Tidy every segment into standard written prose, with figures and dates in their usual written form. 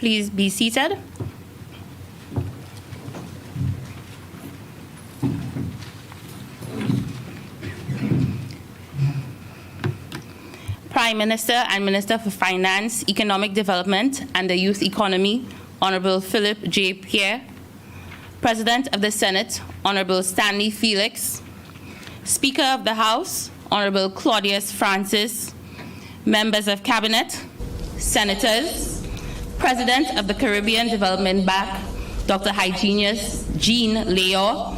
Please be seated. Prime Minister and Minister for Finance, Economic Development and the Youth Economy, Honorable Philip J. Pierre. President of the Senate, Honorable Stanley Felix. Speaker of the House, Honorable Claudius Francis. Members of Cabinet, Senators, President of the Caribbean Development Bank, Dr. Hyginus Jean Leor,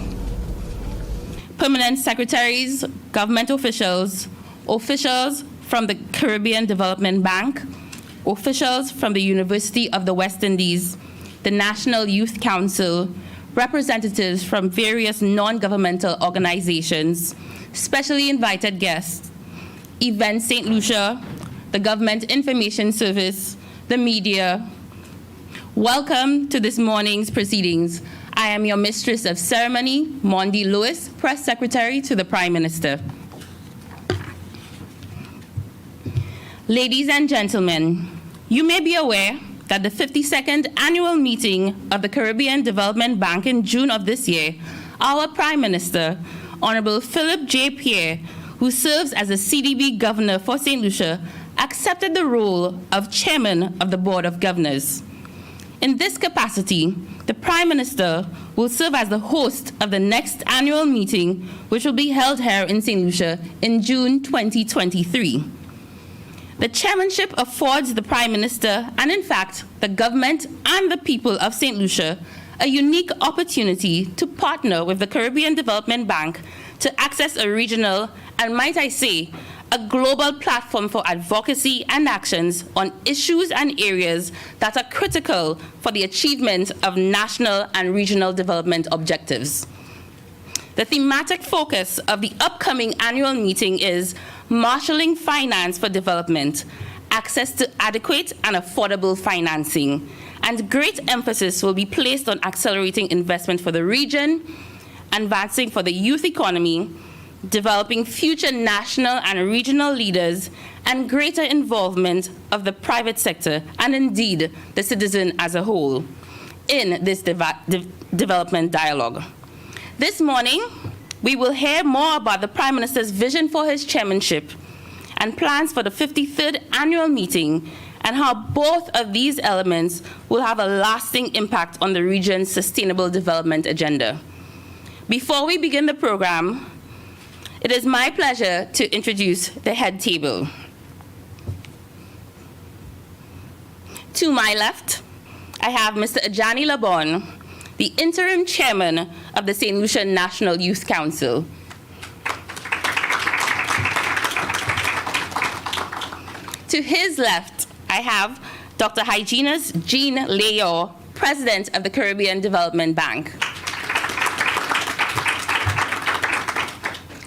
Permanent Secretaries, government officials, officials from the Caribbean Development Bank, officials from the University of the West Indies, the National Youth Council, representatives from various non-governmental organizations, specially invited guests, Event St. Lucia, the Government Information Service, the media. Welcome to this morning's proceedings. I am your Mistress of Ceremony, Mondi Lewis, Press Secretary to the Prime Minister. Ladies and gentlemen, you may be aware that the 52nd annual meeting of the Caribbean Development Bank in June of this year, our Prime Minister, Honorable Philip J. Pierre, who serves as the CDB Governor for St. Lucia, accepted the role of Chairman of the Board of Governors. In this capacity, the Prime Minister will serve as the host of the next annual meeting, which will be held here in St. Lucia in June 2023. The chairmanship affords the Prime Minister, and in fact, the government and the people of St. Lucia, a unique opportunity to partner with the Caribbean Development Bank to access a regional, and might I say, a global platform for advocacy and actions on issues and areas that are critical for the achievement of national and regional development objectives. The thematic focus of the upcoming annual meeting is marshalling finance for development, access to adequate and affordable financing, and great emphasis will be placed on accelerating investment for the region, advancing for the youth economy, developing future national and regional leaders, and greater involvement of the private sector and indeed the citizen as a whole in this development dialogue. This morning, we will hear more about the Prime Minister's vision for his chairmanship and plans for the 53rd annual meeting and how both of these elements will have a lasting impact on the region's sustainable development agenda. Before we begin the program, it is my pleasure to introduce the head table. To my left, I have Mr. Ajani Labon, the interim chairman of the St. Lucia National Youth Council. To his left, I have Dr. Hyginus Jean Leor, president of the Caribbean Development Bank.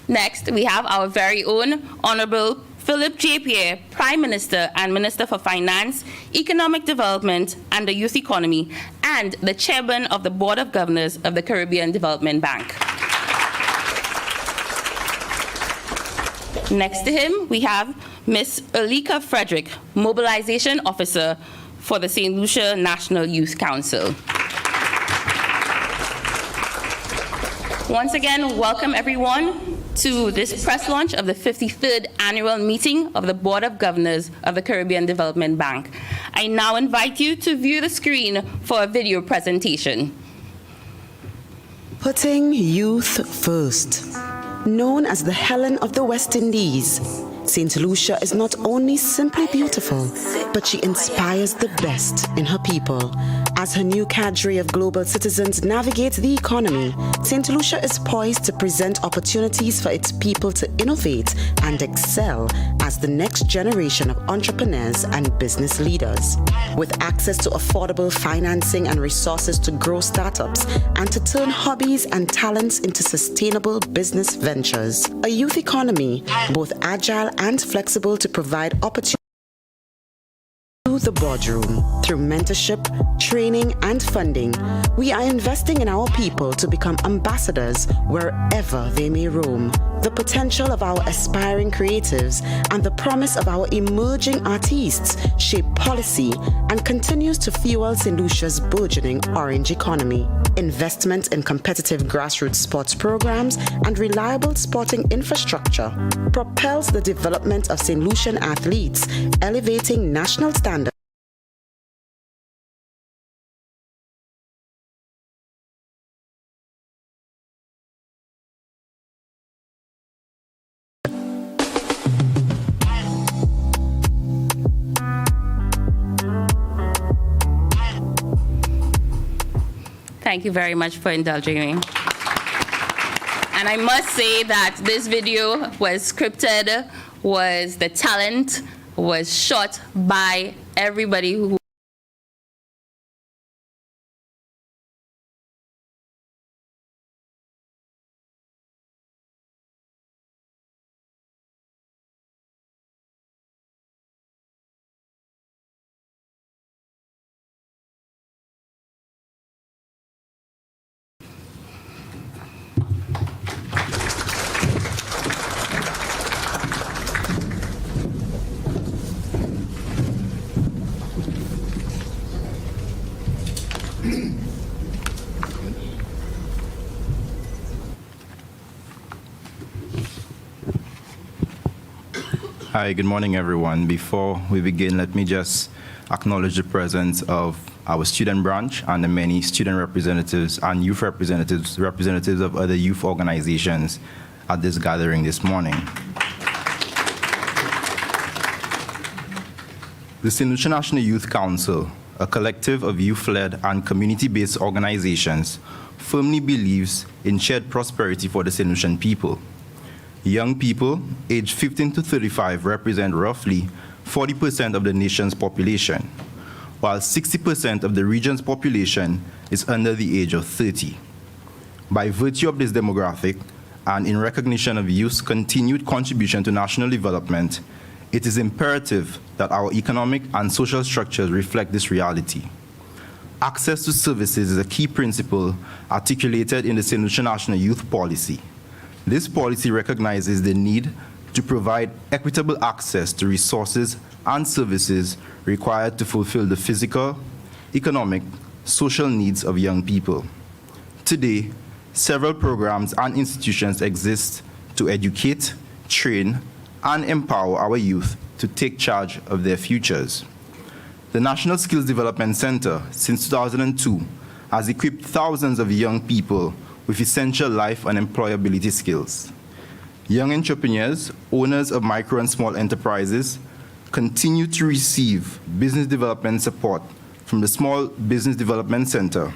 Next, we have our very own Honorable Philip J. Pierre, Prime Minister and Minister for Finance, Economic Development and the Youth Economy, and the Chairman of the Board of Governors of the Caribbean Development Bank. Next to him, we have Ms. Ulika Frederick, Mobilization Officer for the St. Lucia National Youth Council. Once again, welcome everyone to this press launch of the 53rd annual meeting of the Board of Governors of the Caribbean Development Bank. I now invite you to view the screen for a video presentation. Putting youth first. Known as the Helen of the West Indies, St. Lucia is not only simply beautiful, but she inspires the best in her people. As her new cadre of global citizens navigate the economy, St. Lucia is poised to present opportunities for its people to innovate and excel as the next generation of entrepreneurs and business leaders. With access to affordable financing and resources to grow startups and to turn hobbies and talents into sustainable business ventures. A youth economy, both agile and flexible to provide opportunities the boardroom. Through mentorship, training, and funding, we are investing in our people to become ambassadors wherever they may roam. The potential of our aspiring creatives and the promise of our emerging artists shape policy and continues to fuel St. Lucia's burgeoning orange economy. Investment in competitive grassroots sports programs and reliable sporting infrastructure propels the development of St. Lucian athletes, elevating national standards. Thank you very much for indulging me. And I must say that this video was scripted, the talent was shot by everybody who Hi, good morning, everyone. Before we begin, let me just acknowledge the presence of our student branch and the many student representatives and youth representatives of other youth organizations at this gathering this morning. The St. Lucia National Youth Council, a collective of youth-led and community-based organizations, firmly believes in shared prosperity for the St. Lucian people. Young people aged 15 to 35 represent roughly 40% of the nation's population, while 60% of the region's population is under the age of 30. By virtue of this demographic, and in recognition of youth's continued contribution to national development, it is imperative that our economic and social structures reflect this reality. Access to services is a key principle articulated in the St. Lucia National Youth Policy. This policy recognizes the need to provide equitable access to resources and services required to fulfill the physical, economic, social needs of young people. Today, several programs and institutions exist to educate, train, and empower our youth to take charge of their futures. The National Skills Development Center, since 2002, has equipped thousands of young people with essential life and employability skills. Young entrepreneurs, owners of micro and small enterprises, continue to receive business development support from the Small Business Development Center,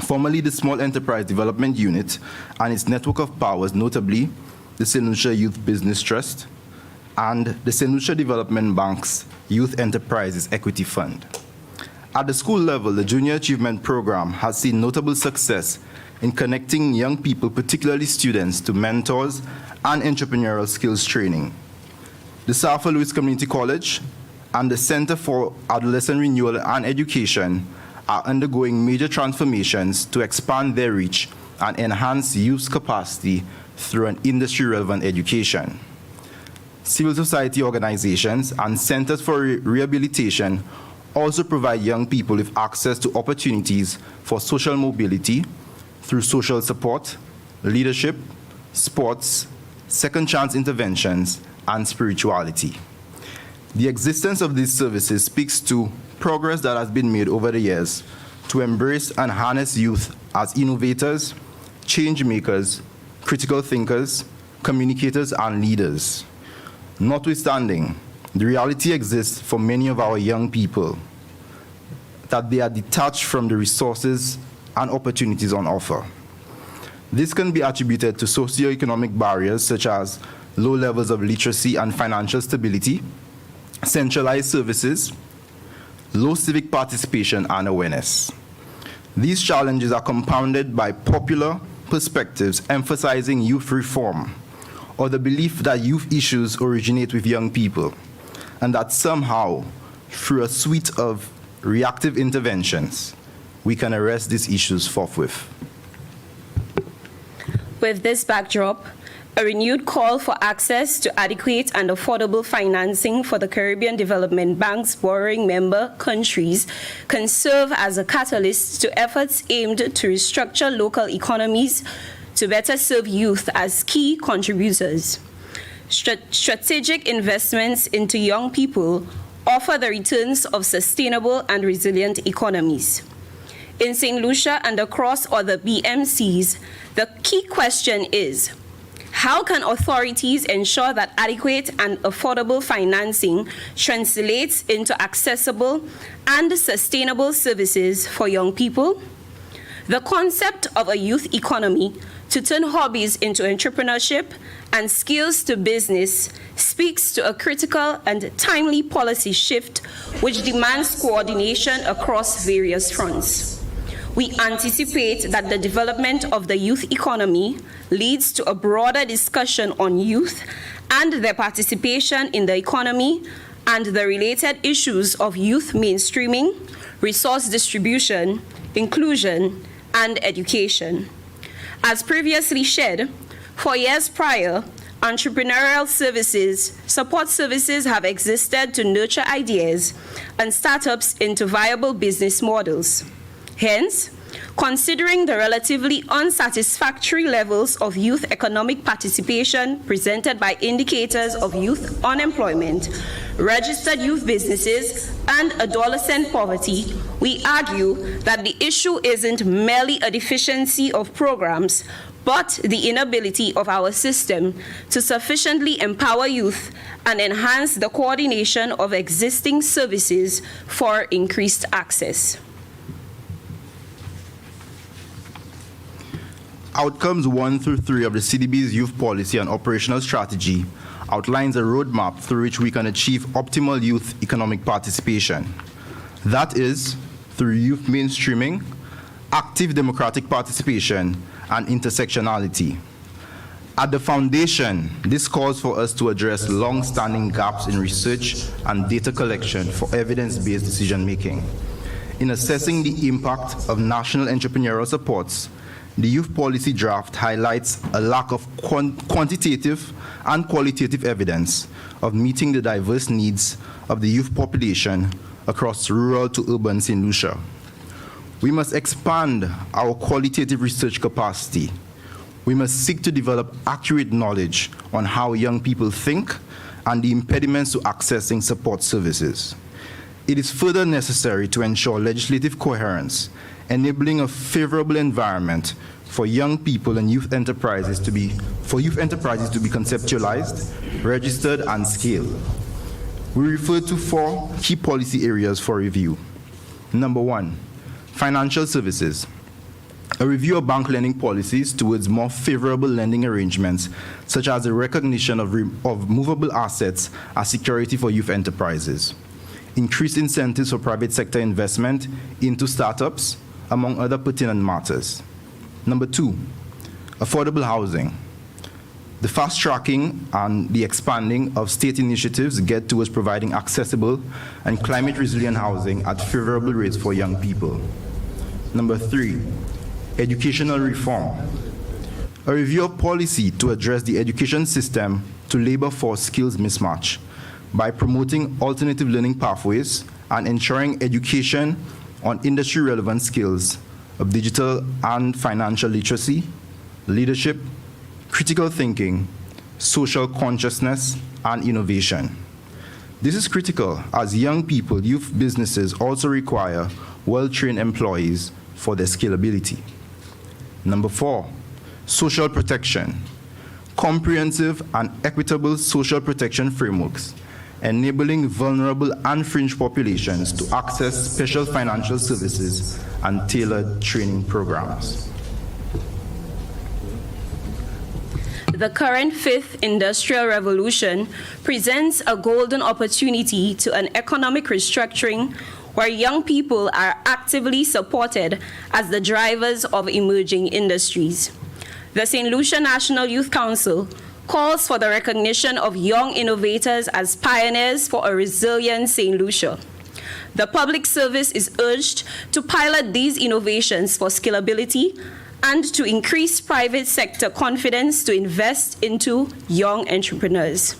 formerly the Small Enterprise Development Unit, and its network of powers, notably the St. Lucia Youth Business Trust and the St. Lucia Development Bank's Youth Enterprises Equity Fund. At the school level, the Junior Achievement Program has seen notable success in connecting young people, particularly students, to mentors and entrepreneurial skills training. The South Louis Community College and the Center for Adolescent Renewal and Education are undergoing major transformations to expand their reach and enhance youth's capacity through an industry-relevant education. Civil society organizations and centers for rehabilitation also provide young people with access to opportunities for social mobility through social support, leadership, sports, second chance interventions, and spirituality. The existence of these services speaks to progress that has been made over the years to embrace and harness youth as innovators, change makers, critical thinkers, communicators, and leaders. Notwithstanding, the reality exists for many of our young people that they are detached from the resources and opportunities on offer. This can be attributed to socioeconomic barriers such as low levels of literacy and financial stability, centralized services, low civic participation and awareness. These challenges are compounded by popular perspectives emphasizing youth reform, or the belief that youth issues originate with young people, and that somehow through a suite of reactive interventions, we can arrest these issues forthwith. With this backdrop, a renewed call for access to adequate and affordable financing for the Caribbean Development Bank's borrowing member countries can serve as a catalyst to efforts aimed to restructure local economies to better serve youth as key contributors. Strategic investments into young people offer the returns of sustainable and resilient economies. In St. Lucia and across other BMCs, the key question is, how can authorities ensure that adequate and affordable financing translates into accessible and sustainable services for young people? The concept of a youth economy to turn hobbies into entrepreneurship and skills to business speaks to a critical and timely policy shift which demands coordination across various fronts. We anticipate that the development of the youth economy leads to a broader discussion on youth and their participation in the economy and the related issues of youth mainstreaming, resource distribution, inclusion, and education. As previously shared, for years prior, entrepreneurial services, support services have existed to nurture ideas and startups into viable business models. Hence, considering the relatively unsatisfactory levels of youth economic participation presented by indicators of youth unemployment, registered youth businesses, and adolescent poverty, we argue that the issue isn't merely a deficiency of programs, but the inability of our system to sufficiently empower youth and enhance the coordination of existing services for increased access. Outcomes 1 through 3 of the CDB's Youth Policy and Operational Strategy outlines a roadmap through which we can achieve optimal youth economic participation. That is, through youth mainstreaming, active democratic participation, and intersectionality. At the foundation, this calls for us to address long-standing gaps in research and data collection for evidence-based decision-making. In assessing the impact of national entrepreneurial supports, the youth policy draft highlights a lack of quantitative and qualitative evidence of meeting the diverse needs of the youth population across rural to urban St. Lucia. We must expand our qualitative research capacity. We must seek to develop accurate knowledge on how young people think and the impediments to accessing support services. It is further necessary to ensure legislative coherence, enabling a favorable environment for young people and youth enterprises to be conceptualized, registered, and scaled. We refer to 4 key policy areas for review. Number 1, financial services. A review of bank lending policies towards more favorable lending arrangements, such as the recognition of movable assets as security for youth enterprises. Increased incentives for private sector investment into startups, among other pertinent matters. Number 2, affordable housing. The fast tracking and the expanding of state initiatives get towards providing accessible and climate resilient housing at favorable rates for young people. Number 3, educational reform. A review of policy to address the education system to labor force skills mismatch by promoting alternative learning pathways and ensuring education on industry-relevant skills of digital and financial literacy, leadership, critical thinking, social consciousness, and innovation. This is critical as young people, youth businesses also require well-trained employees for their scalability. Number 4, social protection. Comprehensive and equitable social protection frameworks enabling vulnerable and fringe populations to access special financial services and tailored training programs. The current 5th industrial revolution presents a golden opportunity to an economic restructuring where young people are actively supported as the drivers of emerging industries. The St. Lucia National Youth Council calls for the recognition of young innovators as pioneers for a resilient St. Lucia. The public service is urged to pilot these innovations for scalability and to increase private sector confidence to invest into young entrepreneurs.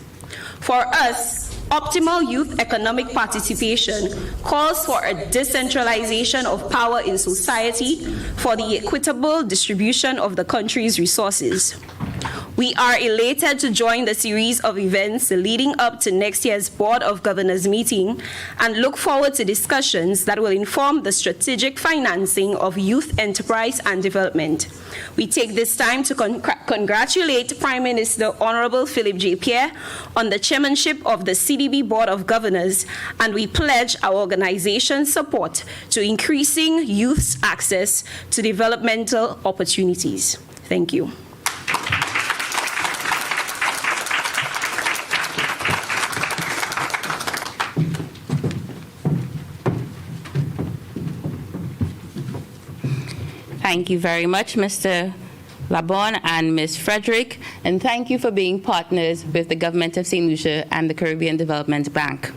For us, optimal youth economic participation calls for a decentralization of power in society for the equitable distribution of the country's resources. We are elated to join the series of events leading up to next year's Board of Governors meeting and look forward to discussions that will inform the strategic financing of youth enterprise and development. We take this time to congratulate Prime Minister Honorable Philip J. Pierre on the chairmanship of the CDB Board of Governors, and we pledge our organization's support to increasing youth's access to developmental opportunities. Thank you. Thank you very much, Mr. Labon and Ms. Frederick, and thank you for being partners with the Government of St. Lucia and the Caribbean Development Bank.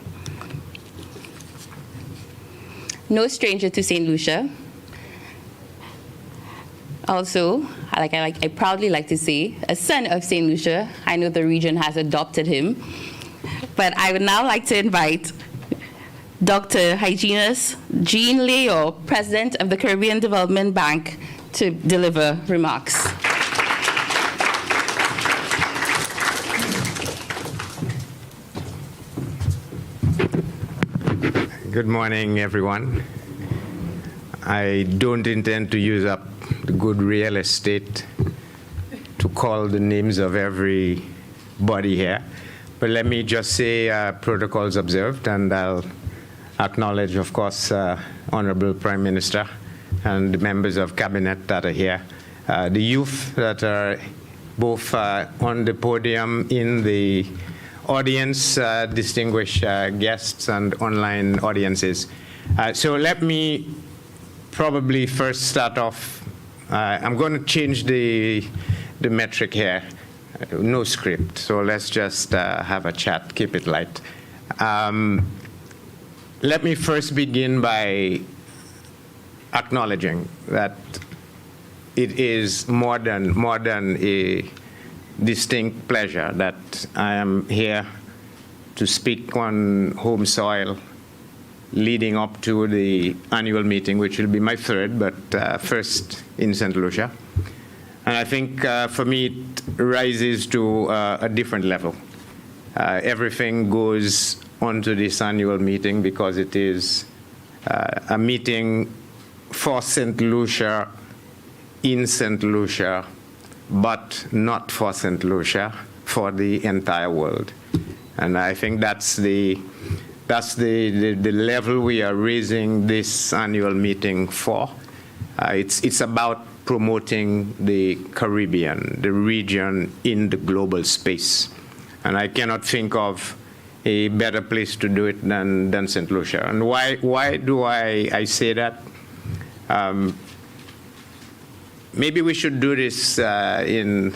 No stranger to St. Lucia. Also, I proudly like to say, a son of St. Lucia. I know the region has adopted him, but I would now like to invite Dr. Hyginus Jean Leo, President of the Caribbean Development Bank, to deliver remarks. Good morning, everyone. I don't intend to use up the good real estate to call the names of everybody here, but let me just say protocols observed, and I'll acknowledge, of course, Honorable Prime Minister and the members of Cabinet that are here, the youth that are both on the podium, in the audience, distinguished guests and online audiences. So let me probably first start off. I'm going to change the metric here. No script, so let's just have a chat, keep it light. Let me first begin by acknowledging that it is more than a distinct pleasure that I am here to speak on home soil leading up to the annual meeting, which will be my third, but first in St. Lucia. And I think for me it rises to a different level. Everything goes onto this annual meeting because it is a meeting for St. Lucia, in St. Lucia, but not for St. Lucia, for the entire world. And I think that's the level we are raising this annual meeting for. It's about promoting the Caribbean, the region in the global space. And I cannot think of a better place to do it than St. Lucia. And why do I say that? Maybe we should do this in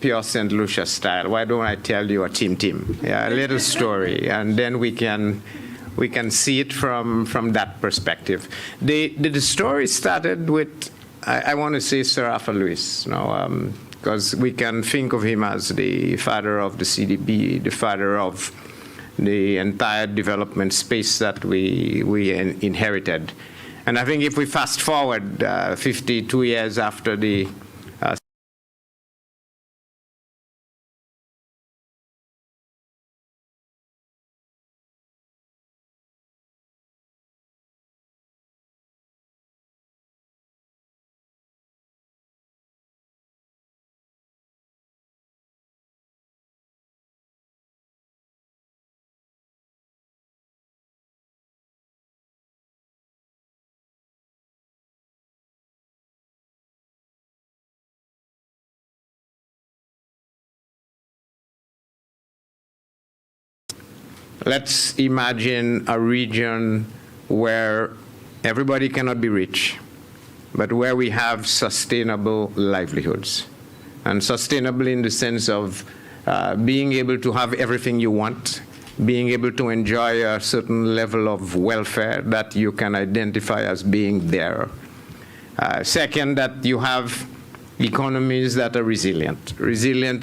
pure St. Lucia style. Why don't I tell you a team? Yeah, a little story, and then we can see it from that perspective. The story started with, I want to say, Sir Arthur Lewis, because we can think of him as the father of the CDB, the father of the entire development space that we inherited. And I think if we fast forward 52 years after the let's imagine a region where everybody cannot be rich, but where we have sustainable livelihoods. And sustainable in the sense of being able to have everything you want being able to enjoy a certain level of welfare that you can identify as being there. Second, that you have economies that are resilient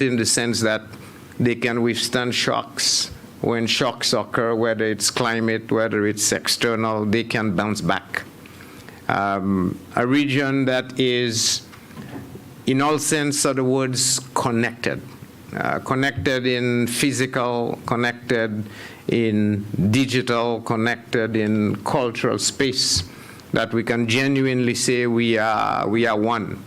in the sense that they can withstand shocks. When shocks occur, whether it's climate, whether it's external, they can bounce back. A region that is, in all sense of the words, connected. Connected in physical, connected in digital, connected in cultural space, that we can genuinely say we are one.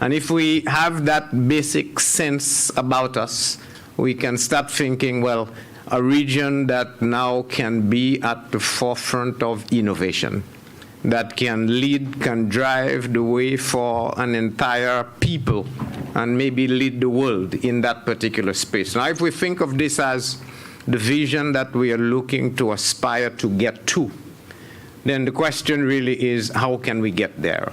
And if we have that basic sense about us, we can start thinking, well, a region that now can be at the forefront of innovation, that can lead, can drive the way for an entire people, and maybe lead the world in that particular space. Now, if we think of this as the vision that we are looking to aspire to get to, then the question really is, how can we get there?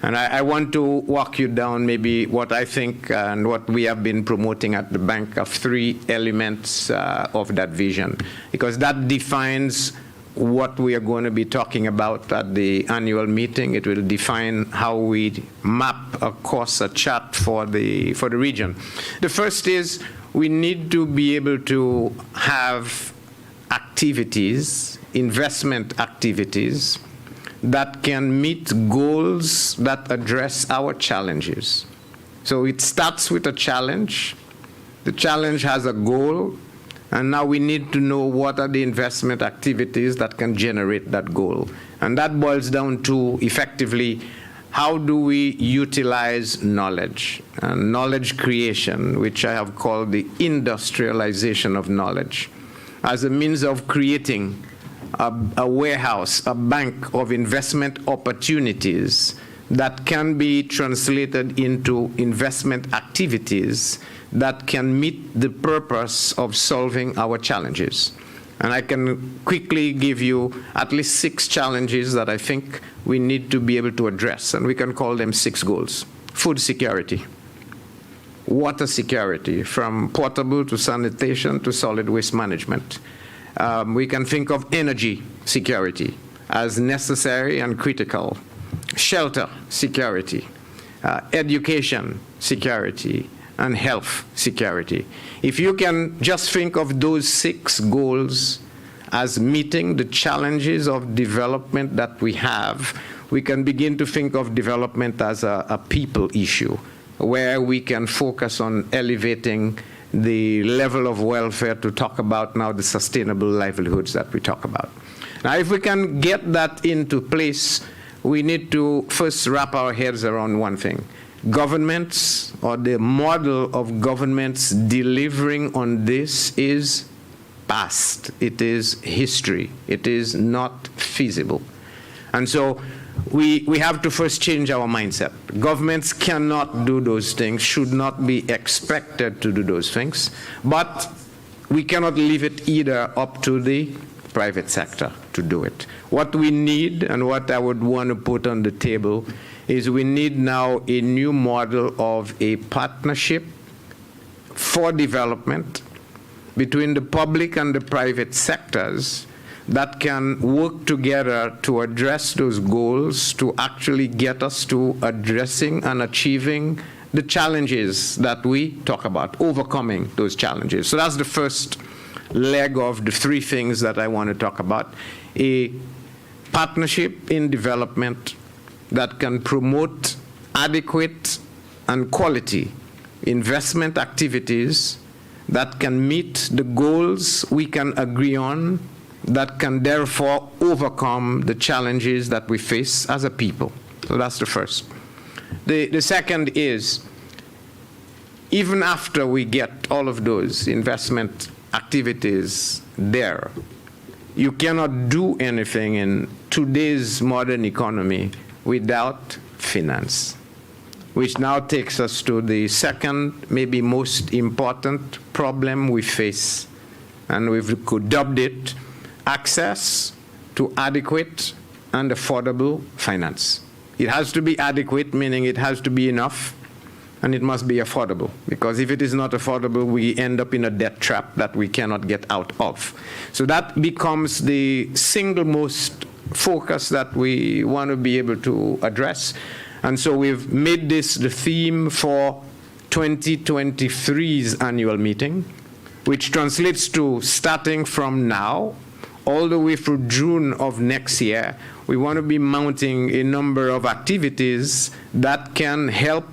And I want to walk you down maybe what I think and what we have been promoting at the bank of 3 elements of that vision, because that defines what we are going to be talking about at the annual meeting. It will define how we map a course, a chart for the region. The first is we need to be able to have activities, investment activities, that can meet goals that address our challenges. So it starts with a challenge. The challenge has a goal. And now we need to know what are the investment activities that can generate that goal. And that boils down to, effectively, how do we utilize knowledge? Knowledge creation, which I have called the industrialization of knowledge, as a means of creating a warehouse, a bank of investment opportunities that can be translated into investment activities that can meet the purpose of solving our challenges. And I can quickly give you at least 6 challenges that I think we need to be able to address, and we can call them 6 goals. Food security, water security, from potable to sanitation to solid waste management. We can think of energy security as necessary and critical. Shelter security, education security, and health security. If you can just think of those 6 goals as meeting the challenges of development that we have, we can begin to think of development as a people issue, where we can focus on elevating the level of welfare to talk about now the sustainable livelihoods that we talk about. Now, if we can get that into place, we need to first wrap our heads around one thing. Governments, or the model of governments delivering on this, is past. It is history. It is not feasible. And so we have to first change our mindset. Governments cannot do those things, should not be expected to do those things, but we cannot leave it either up to the private sector to do it. What we need, and what I would want to put on the table, is we need now a new model of a partnership for development between the public and the private sectors that can work together to address those goals, to actually get us to addressing and achieving the challenges that we talk about, overcoming those challenges. So that's the first leg of the 3 things that I want to talk about. A partnership in development that can promote adequate and quality investment activities that can meet the goals we can agree on, that can therefore overcome the challenges that we face as a people. So that's the first. The second is, even after we get all of those investment activities there, you cannot do anything in today's modern economy without finance, which now takes us to the second, maybe most important problem we face, and we've dubbed it access to adequate and affordable finance. It has to be adequate, meaning it has to be enough. and it must be affordable, because if it is not affordable, we end up in a debt trap that we cannot get out of. So that becomes the single most focus that we want to be able to address. And so we've made this the theme for 2023's annual meeting, which translates to starting from now all the way through June of next year, we want to be mounting a number of activities that can help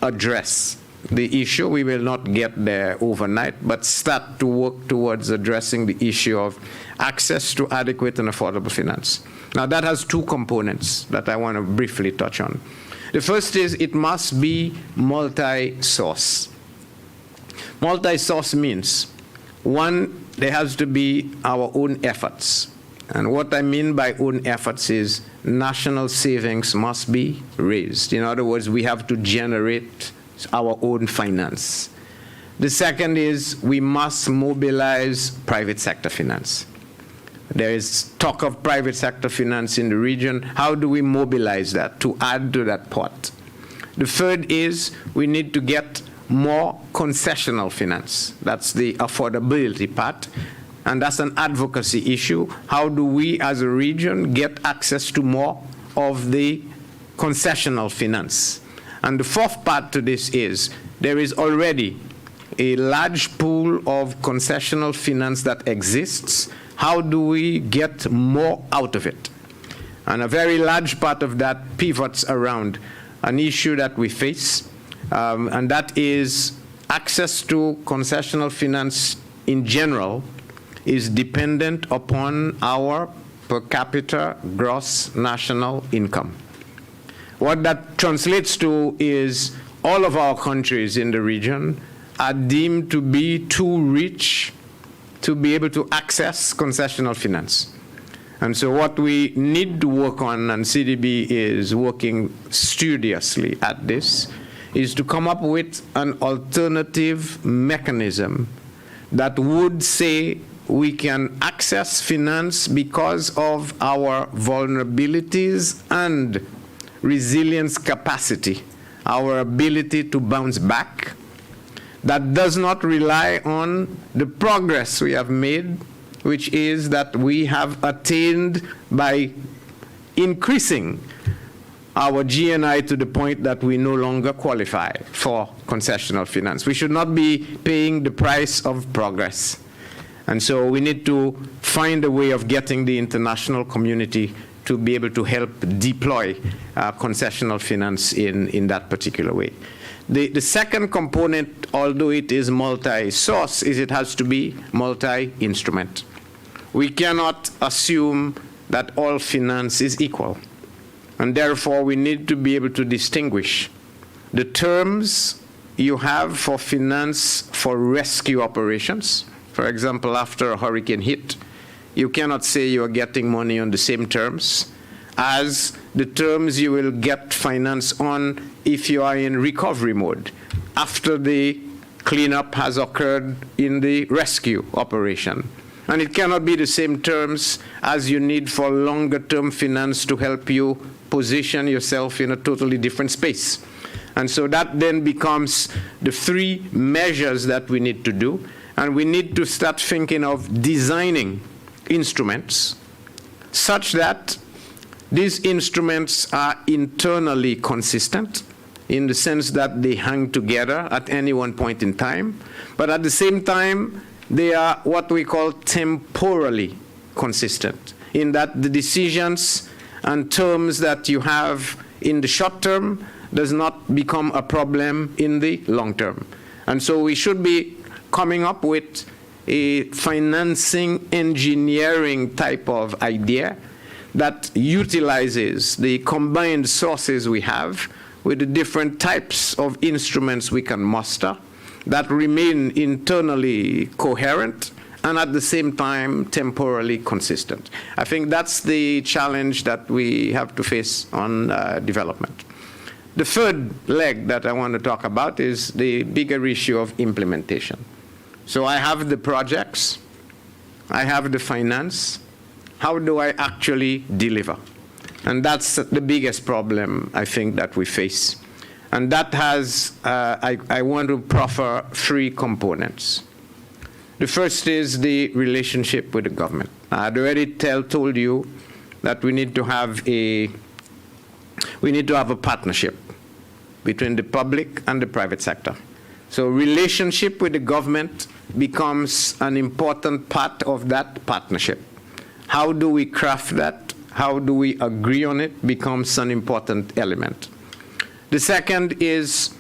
address the issue. We will not get there overnight, but start to work towards addressing the issue of access to adequate and affordable finance. Now, that has two components that I want to briefly touch on. The first is it must be multi-source. Multi-source means, one, there has to be our own efforts. And what I mean by own efforts is national savings must be raised. In other words, we have to generate our own finance. The second is we must mobilize private sector finance. There is talk of private sector finance in the region. How do we mobilize that to add to that pot? The third is we need to get more concessional finance. That's the affordability part. And that's an advocacy issue. How do we as a region get access to more of the concessional finance? And the fourth part to this is there is already a large pool of concessional finance that exists. How do we get more out of it? And a very large part of that pivots around an issue that we face, and that is access to concessional finance in general is dependent upon our per capita gross national income. What that translates to is all of our countries in the region are deemed to be too rich to be able to access concessional finance. And so what we need to work on, and CDB is working studiously at this, is to come up with an alternative mechanism that would say we can access finance because of our vulnerabilities and resilience capacity, our ability to bounce back, that does not rely on the progress we have made, which is that we have attained by increasing our GNI to the point that we no longer qualify for concessional finance. We should not be paying the price of progress. And so we need to find a way of getting the international community to be able to help deploy concessional finance in that particular way. The second component, although it is multi-source, is it has to be multi-instrument. We cannot assume that all finance is equal. And therefore, we need to be able to distinguish the terms you have for finance for rescue operations. For example, after a hurricane hit, you cannot say you are getting money on the same terms as the terms you will get finance on if you are in recovery mode after the cleanup has occurred in the rescue operation. And it cannot be the same terms as you need for longer-term finance to help you position yourself in a totally different space. And so that then becomes the three measures that we need to do. And we need to start thinking of designing instruments such that these instruments are internally consistent in the sense that they hang together at any one point in time, but at the same time, they are what we call temporally consistent, in that the decisions and terms that you have in the short term does not become a problem in the long term. And so we should be coming up with a financing engineering type of idea that utilizes the combined sources we have with the different types of instruments we can muster that remain internally coherent and at the same time temporally consistent. I think that's the challenge that we have to face on development. The third leg that I want to talk about is the bigger issue of implementation. So I have the projects, I have the finance. How do I actually deliver? And that's the biggest problem I think that we face. And that has, I want to proffer 3 components. The first is the relationship with the government. I had already told you that we need to have a partnership between the public and the private sector. So relationship with the government becomes an important part of that partnership. How do we craft that? How do we agree on it becomes an important element. The second is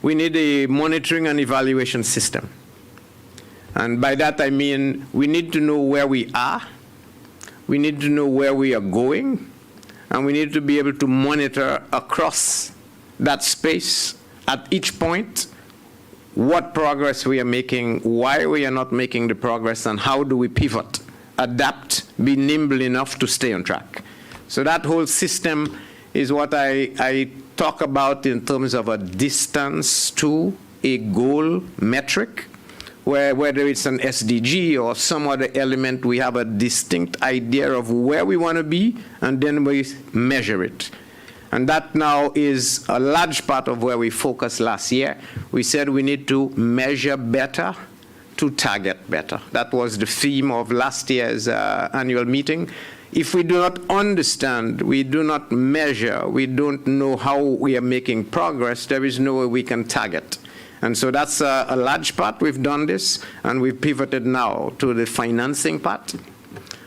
we need a monitoring and evaluation system. And by that I mean we need to know where we are, we need to know where we are going, and we need to be able to monitor across that space at each point what progress we are making, why we are not making the progress, and how do we pivot, adapt, be nimble enough to stay on track. So that whole system is what I talk about in terms of a distance to a goal metric, where whether it's an SDG or some other element, we have a distinct idea of where we want to be, and then we measure it. And that now is a large part of where we focused last year. We said we need to measure better to target better. That was the theme of last year's annual meeting. If we do not understand, we do not measure, we don't know how we are making progress, there is no way we can target. And so that's a large part. We've done this, and we've pivoted now to the financing part.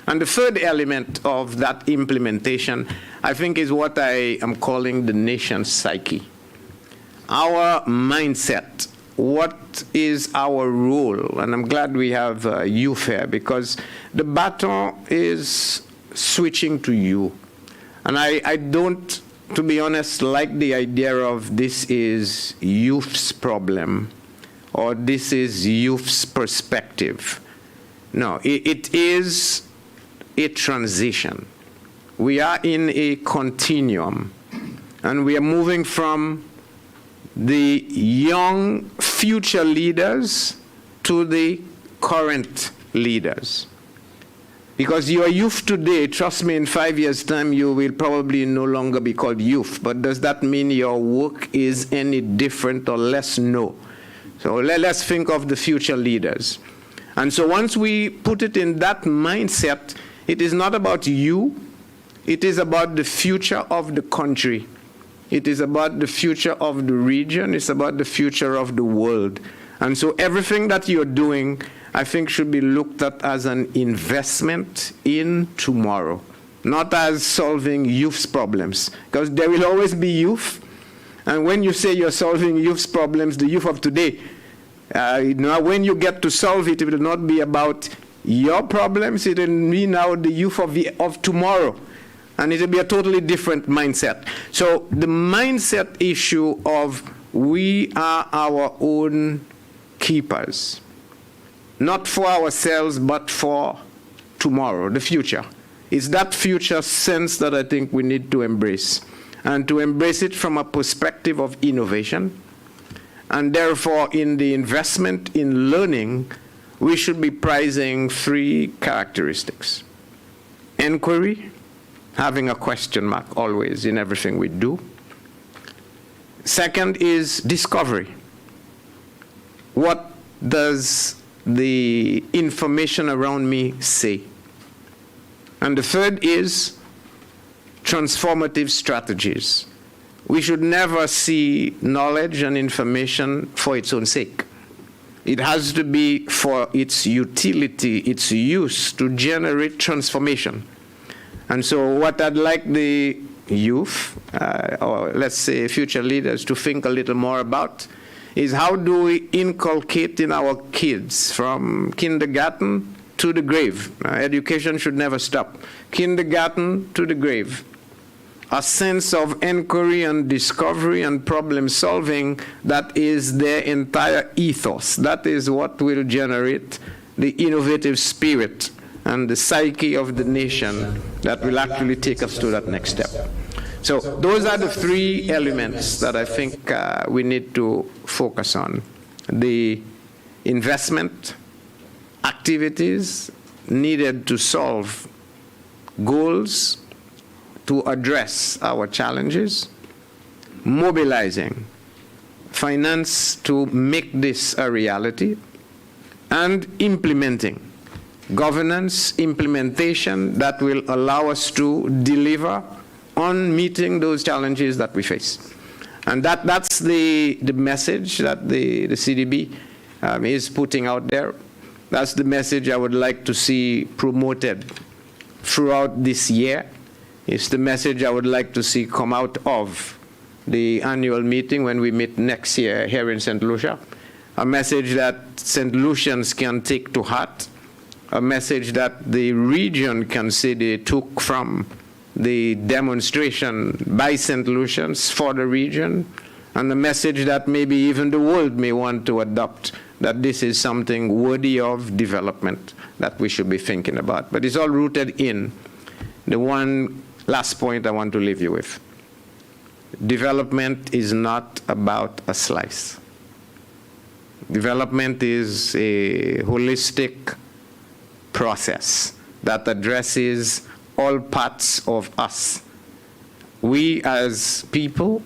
And the third element of that implementation, I think, is what I am calling the nation's psyche. Our mindset, what is our role? And I'm glad we have youth here, because the baton is switching to you. And I don't, to be honest, like the idea of this is youth's problem or this is youth's perspective. No, it is a transition. We are in a continuum, and we are moving from the young future leaders to the current leaders. Because you are youth today, trust me, in 5 years' time, you will probably no longer be called youth. But does that mean your work is any different or less? No. So let's think of the future leaders. And so once we put it in that mindset, it is not about you. It is about the future of the country. It is about the future of the region. It's about the future of the world. And so everything that you're doing, I think, should be looked at as an investment in tomorrow, not as solving youth's problems, because there will always be youth. And when you say you're solving youth's problems, the youth of today, now when you get to solve it, it will not be about your problems. It will be now the youth of tomorrow. And it will be a totally different mindset. So the mindset issue of we are our own keepers, not for ourselves, but for tomorrow, the future. It's that future sense that I think we need to embrace, and to embrace it from a perspective of innovation. And therefore, in the investment in learning, we should be prizing 3 characteristics. Inquiry, having a question mark always in everything we do. Second is discovery. What does the information around me say? And the third is transformative strategies. We should never see knowledge and information for its own sake. It has to be for its utility, its use to generate transformation. And so what I'd like the youth, or let's say future leaders, to think a little more about is how do we inculcate in our kids from kindergarten to the grave. Education should never stop. Kindergarten to the grave. A sense of inquiry and discovery and problem solving that is their entire ethos. That is what will generate the innovative spirit and the psyche of the nation that will actually take us to that next step. So those are the 3 elements that I think we need to focus on. The investment activities needed to solve goals, to address our challenges, mobilizing finance to make this a reality, and implementing governance implementation that will allow us to deliver on meeting those challenges that we face. And that's the message that the CDB is putting out there. That's the message I would like to see promoted throughout this year. It's the message I would like to see come out of the annual meeting when we meet next year here in St. Lucia. A message that St. Lucians can take to heart, a message that the region can say they took from the demonstration by St. Lucians for the region, and a message that maybe even the world may want to adopt, that this is something worthy of development that we should be thinking about. But it's all rooted in the one last point I want to leave you with. Development is not about a slice. Development is a holistic process that addresses all parts of us. We as people,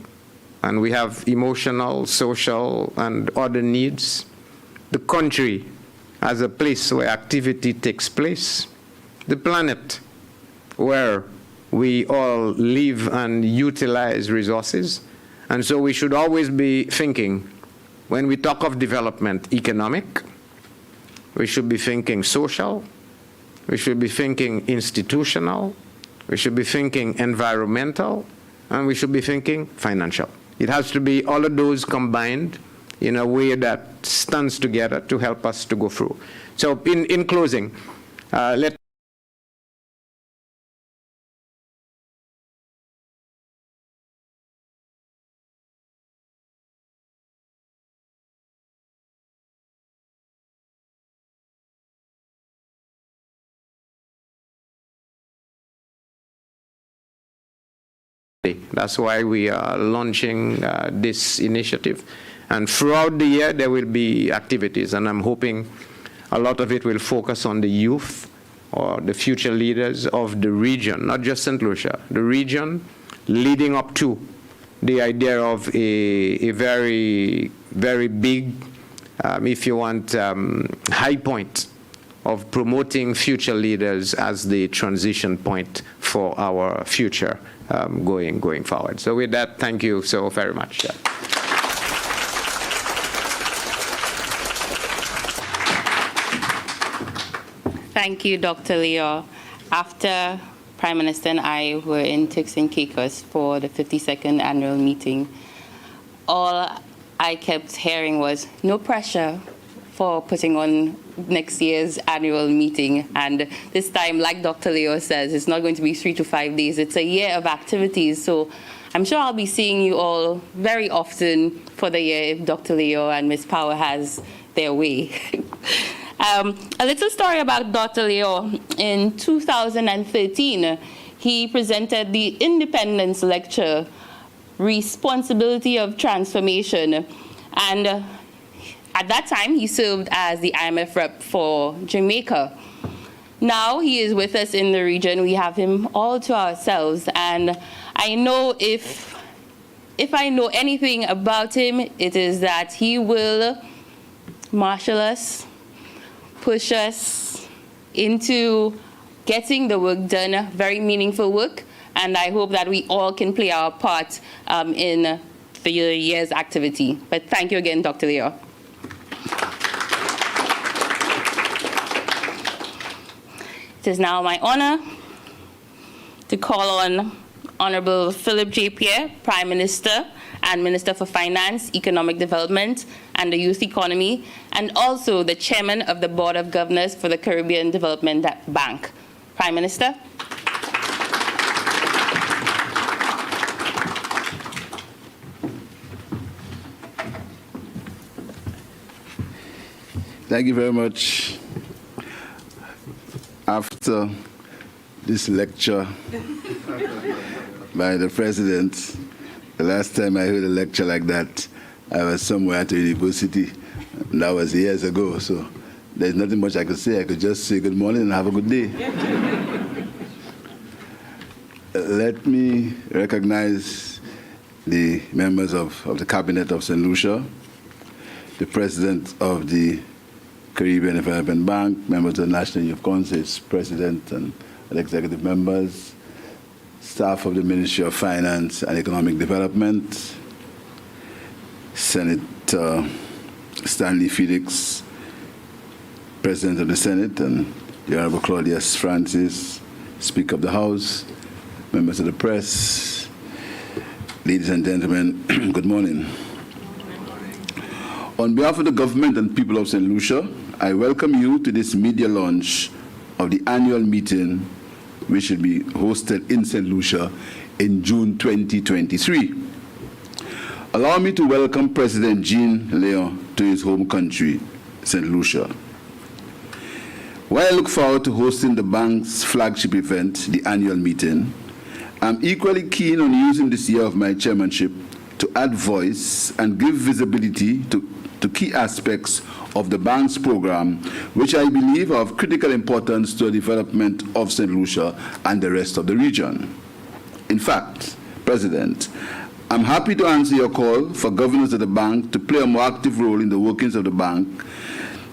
and we have emotional, social, and other needs. The country as a place where activity takes place. The planet where we all live and utilize resources. And so we should always be thinking, when we talk of development, economic, we should be thinking social, we should be thinking institutional, we should be thinking environmental, and we should be thinking financial. It has to be all of those combined in a way that stands together to help us to go through. So in closing, that's why we are launching this initiative. And throughout the year, there will be activities, and I'm hoping a lot of it will focus on the youth or the future leaders of the region, not just St. Lucia, the region leading up to the idea of a very, very big, if you want, high point of promoting future leaders as the transition point for our future going forward. So with that, thank you so very much. Thank you, Dr. Leo. After Prime Minister and I were in Turks and Caicos for the 52nd annual meeting, all I kept hearing was no pressure for putting on next year's annual meeting. And this time, like Dr. Leo says, it's not going to be 3 to 5 days. It's a year of activities. So I'm sure I'll be seeing you all very often for the year if Dr. Leo and Ms. Power has their way. A little story about Dr. Leo. In 2013, he presented the Independence Lecture, Responsibility of Transformation. And at that time, he served as the IMF rep for Jamaica. Now he is with us in the region. We have him all to ourselves. And I know if I know anything about him, it is that he will marshal us, push us into getting the work done, very meaningful work, and I hope that we all can play our part in the year's activity. But thank you again, Dr. Leo. It is now my honor to call on Honorable Philip J. Pierre, Prime Minister and Minister for Finance, Economic Development, and the Youth Economy, and also the Chairman of the Board of Governors for the Caribbean Development Bank. Prime Minister. Thank you very much. After this lecture by the President, the last time I heard a lecture like that, I was somewhere at a university, and that was years ago, so there's nothing much I could say. I could just say good morning and have a good day. Let me recognize the members of the Cabinet of St. Lucia, the President of the Caribbean Development Bank, members of the National Youth Council, its President and executive members, staff of the Ministry of Finance and Economic Development, Senator Stanley Felix, President of the Senate, and the Honorable Claudius Francis, Speaker of the House, members of the press, ladies and gentlemen, good morning. On behalf of the government and people of St. Lucia, I welcome you to this media launch of the annual meeting which will be hosted in St. Lucia in June 2023. Allow me to welcome President Jean Leon to his home country, St. Lucia. While I look forward to hosting the bank's flagship event, the annual meeting, I'm equally keen on using this year of my chairmanship to add voice and give visibility to key aspects of the bank's program, which I believe are of critical importance to the development of St. Lucia and the rest of the region. In fact, President, I'm happy to answer your call for governors of the bank to play a more active role in the workings of the bank,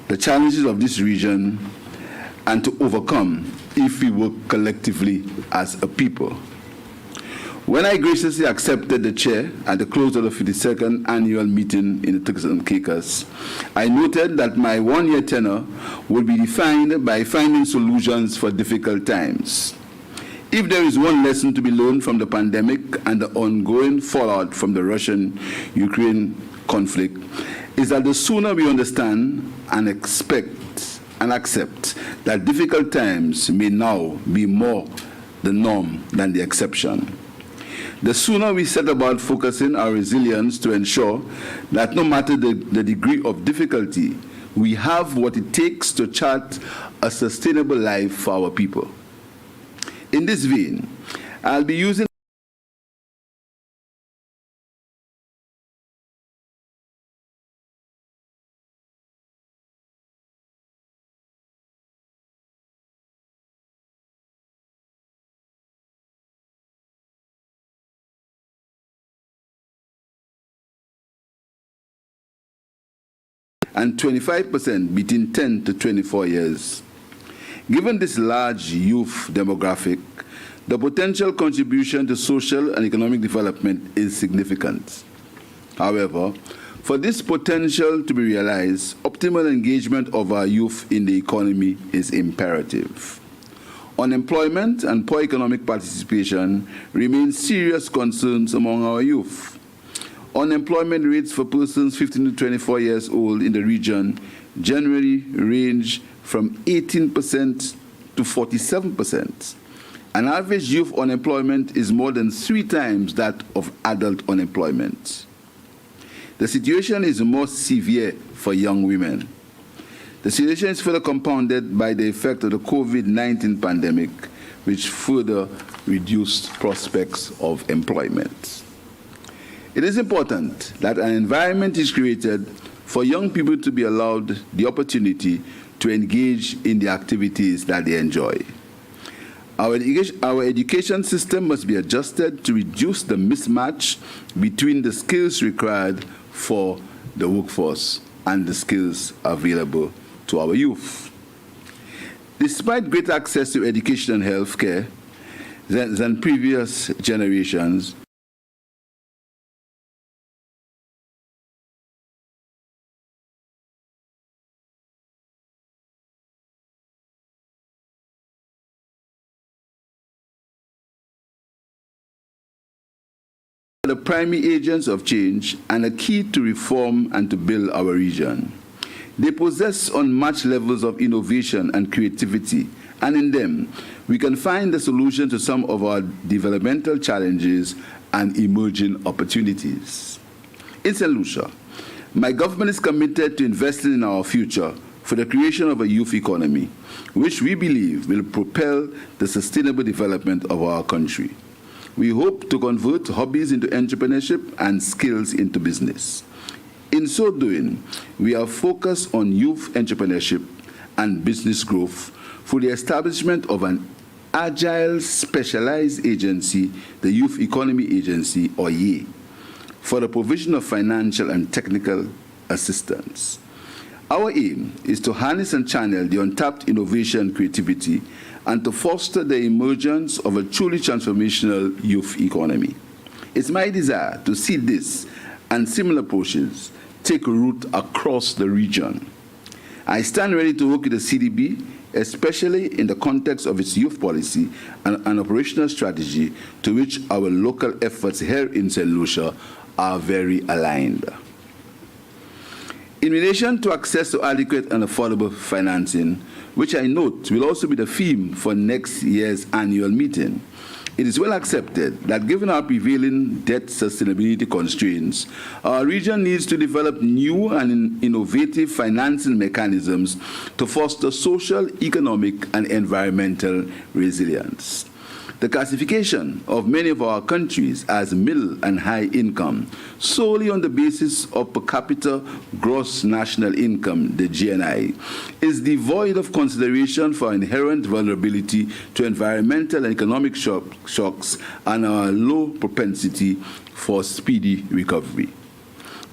the challenges of this region, and to overcome if we work collectively as a people. When I graciously accepted the chair at the close of the 52nd annual meeting in the Turks and Caicos, I noted that my one-year tenure would be defined by finding solutions for difficult times. If there is one lesson to be learned from the pandemic and the ongoing fallout from the Russian-Ukraine conflict, is that the sooner we understand and expect and accept that difficult times may now be more the norm than the exception, the sooner we set about focusing our resilience to ensure that no matter the degree of difficulty, we have what it takes to chart a sustainable life for our people. In this vein, I'll be using and 25% between 10 to 24 years. Given this large youth demographic, the potential contribution to social and economic development is significant. However, for this potential to be realized, optimal engagement of our youth in the economy is imperative. Unemployment and poor economic participation remain serious concerns among our youth. Unemployment rates for persons 15 to 24 years old in the region generally range from 18% to 47%. An average youth unemployment is more than 3 times that of adult unemployment. The situation is more severe for young women. The situation is further compounded by the effect of the COVID-19 pandemic, which further reduced prospects of employment. It is important that an environment is created for young people to be allowed the opportunity to engage in the activities that they enjoy. Our education system must be adjusted to reduce the mismatch between the skills required for the workforce and the skills available to our youth. Despite greater access to education and health care than previous generations, the primary agents of change and a key to reform and to build our region. They possess unmatched levels of innovation and creativity, and in them, we can find the solution to some of our developmental challenges and emerging opportunities. In St. Lucia, my government is committed to investing in our future for the creation of a youth economy, which we believe will propel the sustainable development of our country. We hope to convert hobbies into entrepreneurship and skills into business. In so doing, we are focused on youth entrepreneurship and business growth through the establishment of an agile, specialized agency, the Youth Economy Agency, or YE, for the provision of financial and technical assistance. Our aim is to harness and channel the untapped innovation and creativity and to foster the emergence of a truly transformational youth economy. It's my desire to see this and similar approaches take root across the region. I stand ready to work with the CDB, especially in the context of its youth policy and an operational strategy to which our local efforts here in St. Lucia are very aligned. In relation to access to adequate and affordable financing, which I note will also be the theme for next year's annual meeting, it is well accepted that given our prevailing debt sustainability constraints, our region needs to develop new and innovative financing mechanisms to foster social, economic, and environmental resilience. The classification of many of our countries as middle and high income solely on the basis of per capita gross national income, the GNI, is devoid of consideration for inherent vulnerability to environmental and economic shocks and our low propensity for speedy recovery.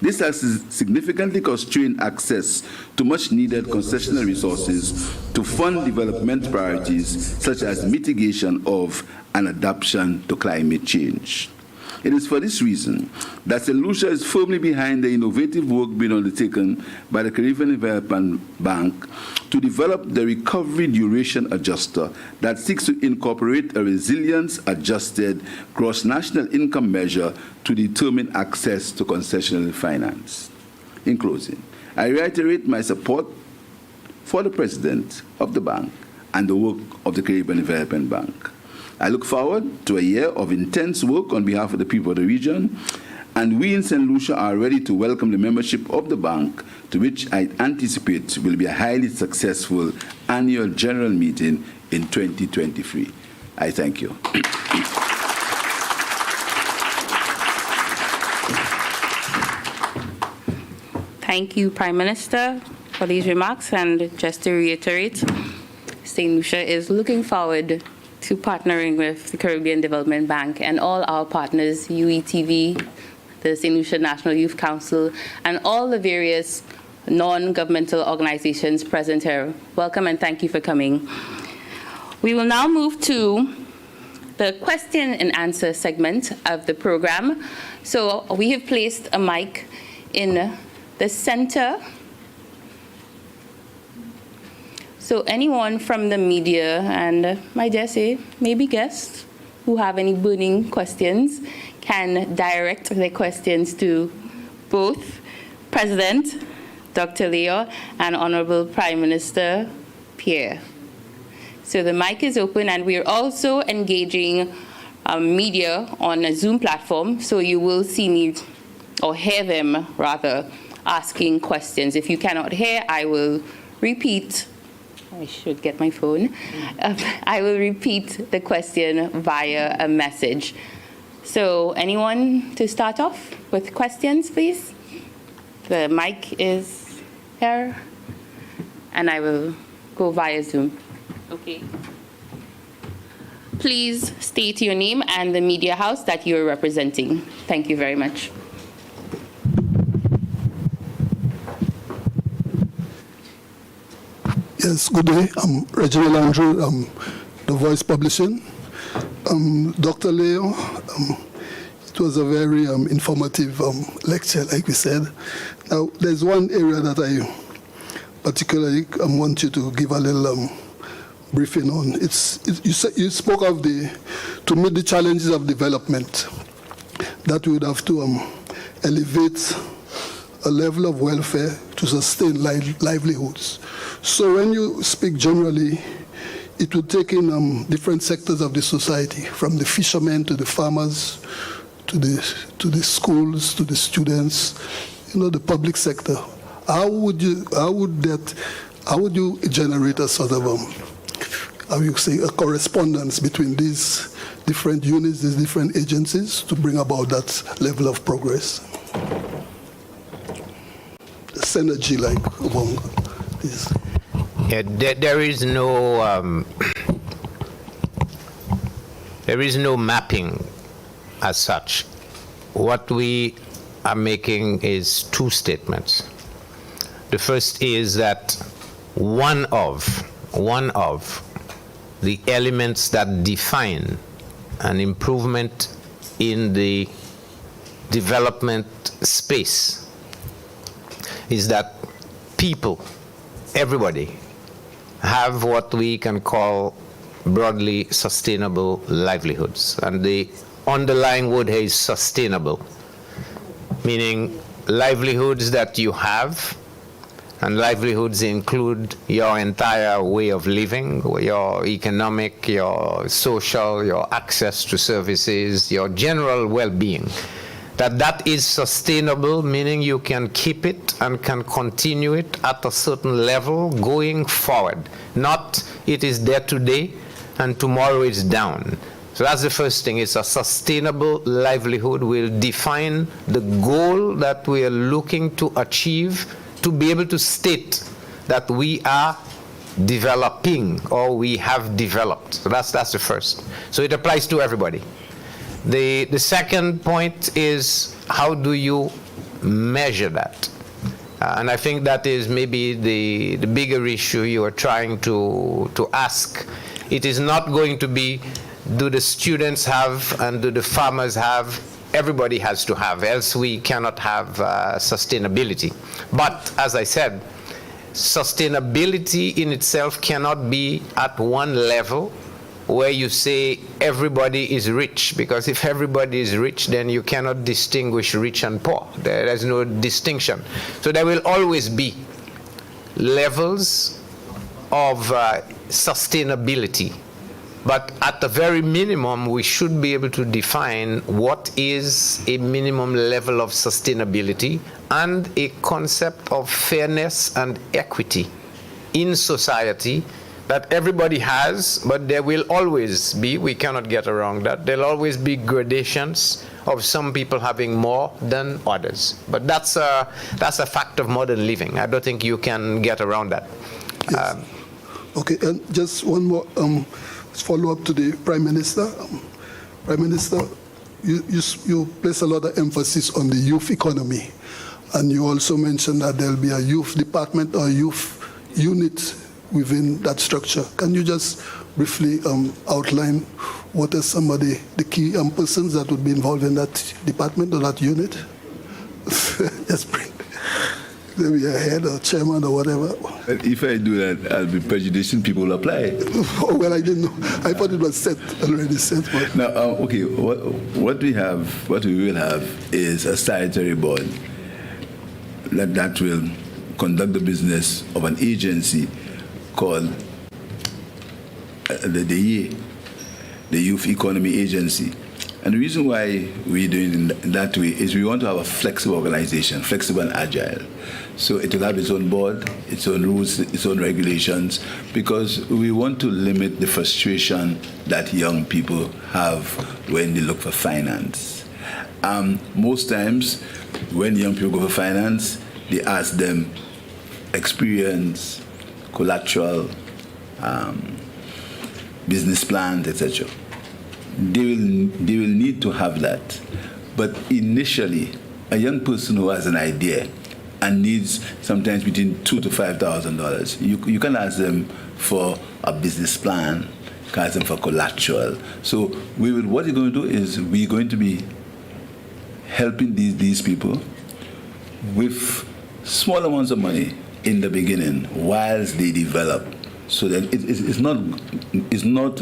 This has significantly constrained access to much-needed concessional resources to fund development priorities such as mitigation of and adaptation to climate change. It is for this reason that St. Lucia is firmly behind the innovative work being undertaken by the Caribbean Development Bank to develop the Recovery Duration Adjuster that seeks to incorporate a resilience-adjusted gross national income measure to determine access to concessional finance. In closing, I reiterate my support for the President of the bank and the work of the Caribbean Development Bank. I look forward to a year of intense work on behalf of the people of the region, and we in St. Lucia are ready to welcome the membership of the bank, to which I anticipate will be a highly successful annual general meeting in 2023. I thank you. Thank you, Prime Minister, for these remarks. And just to reiterate, St. Lucia is looking forward to partnering with the Caribbean Development Bank and all our partners, UETV, the St. Lucia National Youth Council, and all the various non-governmental organizations present here. Welcome and thank you for coming. We will now move to the question and answer segment of the program. So we have placed a mic in the center. So anyone from the media and I dare say maybe guests who have any burning questions can direct their questions to both President Dr. Leo and Honorable Prime Minister Pierre. So the mic is open, and we are also engaging media on a Zoom platform, so you will see me, or hear them rather, asking questions. If you cannot hear, I will repeat. I should get my phone. I will repeat the question via a message. So anyone to start off with questions, please? The mic is here, and I will go via Zoom. Okay. Please state your name and the media house that you're representing. Thank you very much. Yes, good day. I'm Reginald Andrew, The Voice Publishing. Dr. Leo, it was a very informative lecture, like we said. Now, there's one area that I particularly want you to give a little briefing on. You spoke of to meet the challenges of development, that we would have to elevate a level of welfare to sustain livelihoods. So when you speak generally, it would take in different sectors of the society, from the fishermen to the farmers, to the schools, to the students, the public sector. How would you generate a sort of a correspondence between these different units, these different agencies, to bring about that level of progress? Synergy, like among these. Yeah, there is no mapping as such. What we I'm making is two statements. The first is that one of the elements that define an improvement in the development space is that people, everybody, have what we can call broadly sustainable livelihoods. And the underlying word here is sustainable, meaning livelihoods that you have, and livelihoods include your entire way of living, your economic, your social, your access to services, your general well-being. That is sustainable, meaning you can keep it and can continue it at a certain level going forward. Not it is there today and tomorrow it's down. So that's the first thing. It's a sustainable livelihood will define the goal that we are looking to achieve, to be able to state that we are developing or we have developed. So that's the first. So it applies to everybody. The second point is, how do you measure that? And I think that is maybe the bigger issue you are trying to ask. It is not going to be, do the students have and do the farmers have? Everybody has to have, else we cannot have sustainability. But as I said, sustainability in itself cannot be at one level where you say everybody is rich, because if everybody is rich, then you cannot distinguish rich and poor. There's no distinction. So there will always be levels of sustainability. But at the very minimum, we should be able to define what is a minimum level of sustainability and a concept of fairness and equity in society that everybody has, but there will always be, we cannot get around that, there'll always be gradations of some people having more than others. But that's a fact of modern living. I don't think you can get around that. Yes. Okay, and just one more follow-up to the Prime Minister. Prime Minister, you place a lot of emphasis on the youth economy, and you also mentioned that there'll be a youth department or youth unit within that structure. Can you just briefly outline what are some of the key persons that would be involved in that department or that unit? Just bring maybe a head or chairman or whatever. If I do that, I'll be prejudicing people who apply. Oh, well, I didn't know. I thought it was already set. But Now, okay, what we will have is a statutory board that will conduct the business of an agency called the Youth Economy Agency. And the reason why we're doing it in that way is we want to have a flexible organization, flexible and agile. So it will have its own board, its own rules, its own regulations, because we want to limit the frustration that young people have when they look for finance. Most times, when young people go for finance, they ask them experience, collateral, business plans, etc. They will need to have that. But initially, a young person who has an idea and needs sometimes between $2,000 to $5,000, you can ask them for a business plan, you can ask them for collateral. So what we're going to do is we're going to be helping these people with small amounts of money in the beginning whilst they develop. So that it's not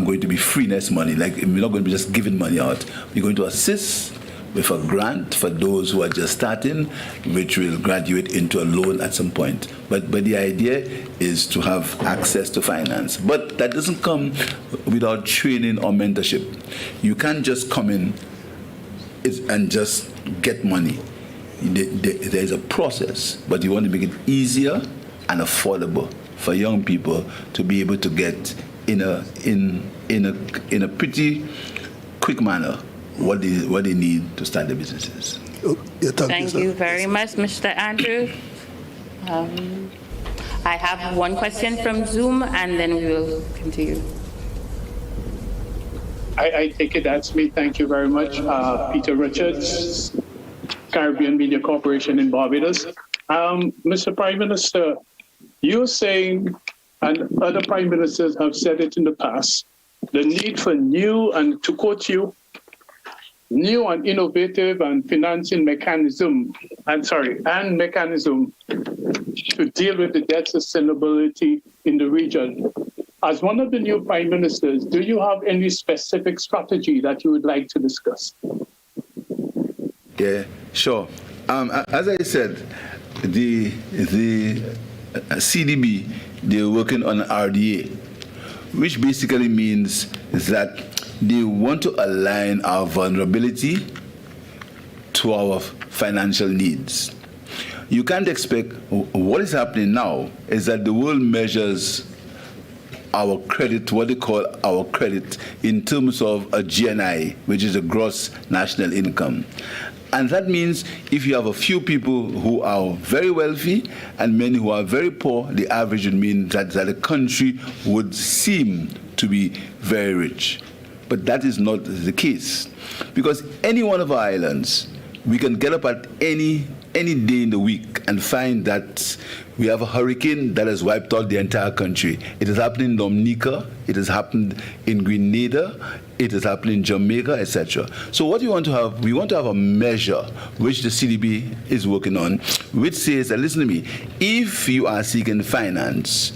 going to be freeness money. Like, we're not going to be just giving money out. We're going to assist with a grant for those who are just starting, which will graduate into a loan at some point. But the idea is to have access to finance. But that doesn't come without training or mentorship. You can't just come in and just get money. There's a process, but you want to make it easier and affordable for young people to be able to get in a pretty quick manner what they need to start their businesses. Thank you very much, Mr. Andrew. I have one question from Zoom, and then we will continue. I take it that's me. Thank you very much. Peter Richards, Caribbean Media Corporation in Barbados. Mr. Prime Minister, you're saying, and other prime ministers have said it in the past, the need for new, and to quote you, new and innovative and financing mechanism to deal with the debt sustainability in the region. As one of the new prime ministers, do you have any specific strategy that you would like to discuss? Yeah, sure. As I said, the CDB, they're working on RDA, which basically means that they want to align our vulnerability to our financial needs. You can't expect, what is happening now is that the world measures our credit, what they call our credit, in terms of a GNI, which is a gross national income. And that means if you have a few people who are very wealthy and many who are very poor, the average would mean that the country would seem to be very rich. But that is not the case. Because any one of our islands, we can get up at any day in the week and find that we have a hurricane that has wiped out the entire country. It has happened in Dominica, it has happened in Grenada, it has happened in Jamaica, etc. So what we want to have a measure which the CDB is working on, which says that, listen to me, if you are seeking finance,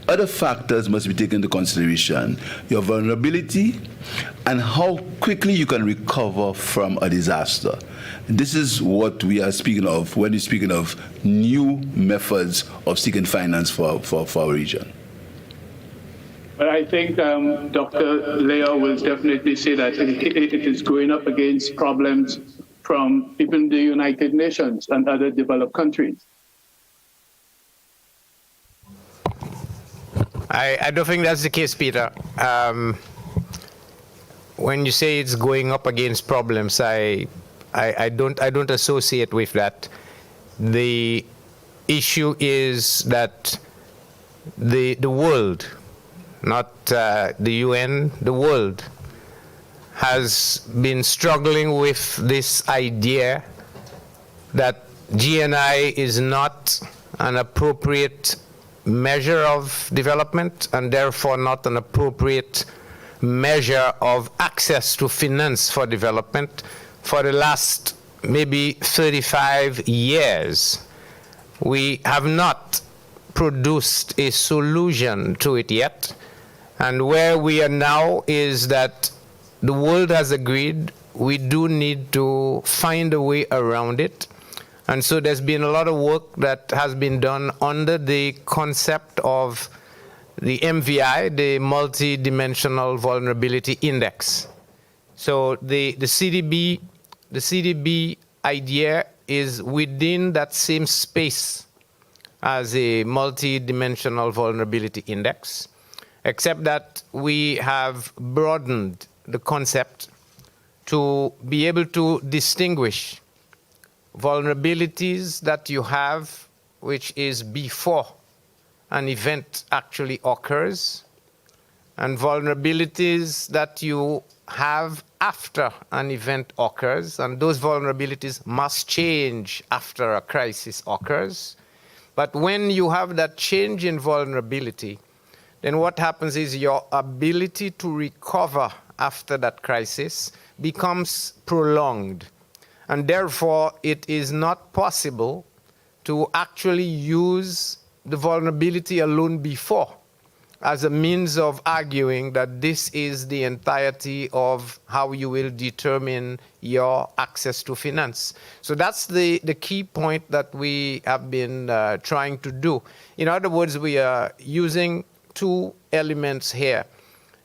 other factors must be taken into consideration. Your vulnerability and how quickly you can recover from a disaster. This is what we are speaking of when we're speaking of new methods of seeking finance for our region. But I think Dr. Leo will definitely say that it is going up against problems from even the United Nations and other developed countries. I don't think that's the case, Peter. When you say it's going up against problems, I don't associate with that. The issue is that the world, not the UN, the world has been struggling with this idea that GNI is not an appropriate measure of development and therefore not an appropriate measure of access to finance for development for the last maybe 35 years. We have not produced a solution to it yet. And where we are now is that the world has agreed we do need to find a way around it. And so there's been a lot of work that has been done under the concept of the MVI, the Multi-Dimensional Vulnerability Index. So the CDB idea is within that same space as a Multi-Dimensional Vulnerability Index, except that we have broadened the concept to be able to distinguish vulnerabilities that you have, which is before an event actually occurs, and vulnerabilities that you have after an event occurs, and those vulnerabilities must change after a crisis occurs. But when you have that change in vulnerability, then what happens is your ability to recover after that crisis becomes prolonged. And therefore, it is not possible to actually use the vulnerability alone before as a means of arguing that this is the entirety of how you will determine your access to finance. So that's the key point that we have been trying to do. In other words, we are using two elements here.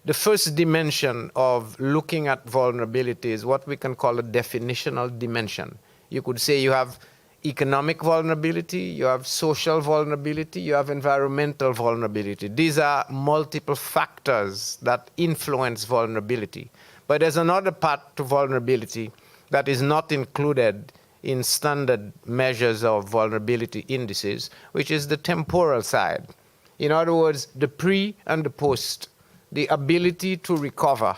The first dimension of looking at vulnerability is what we can call a definitional dimension. You could say you have economic vulnerability, you have social vulnerability, you have environmental vulnerability. These are multiple factors that influence vulnerability. But there's another part to vulnerability that is not included in standard measures of vulnerability indices, which is the temporal side. In other words, the pre and the post, the ability to recover,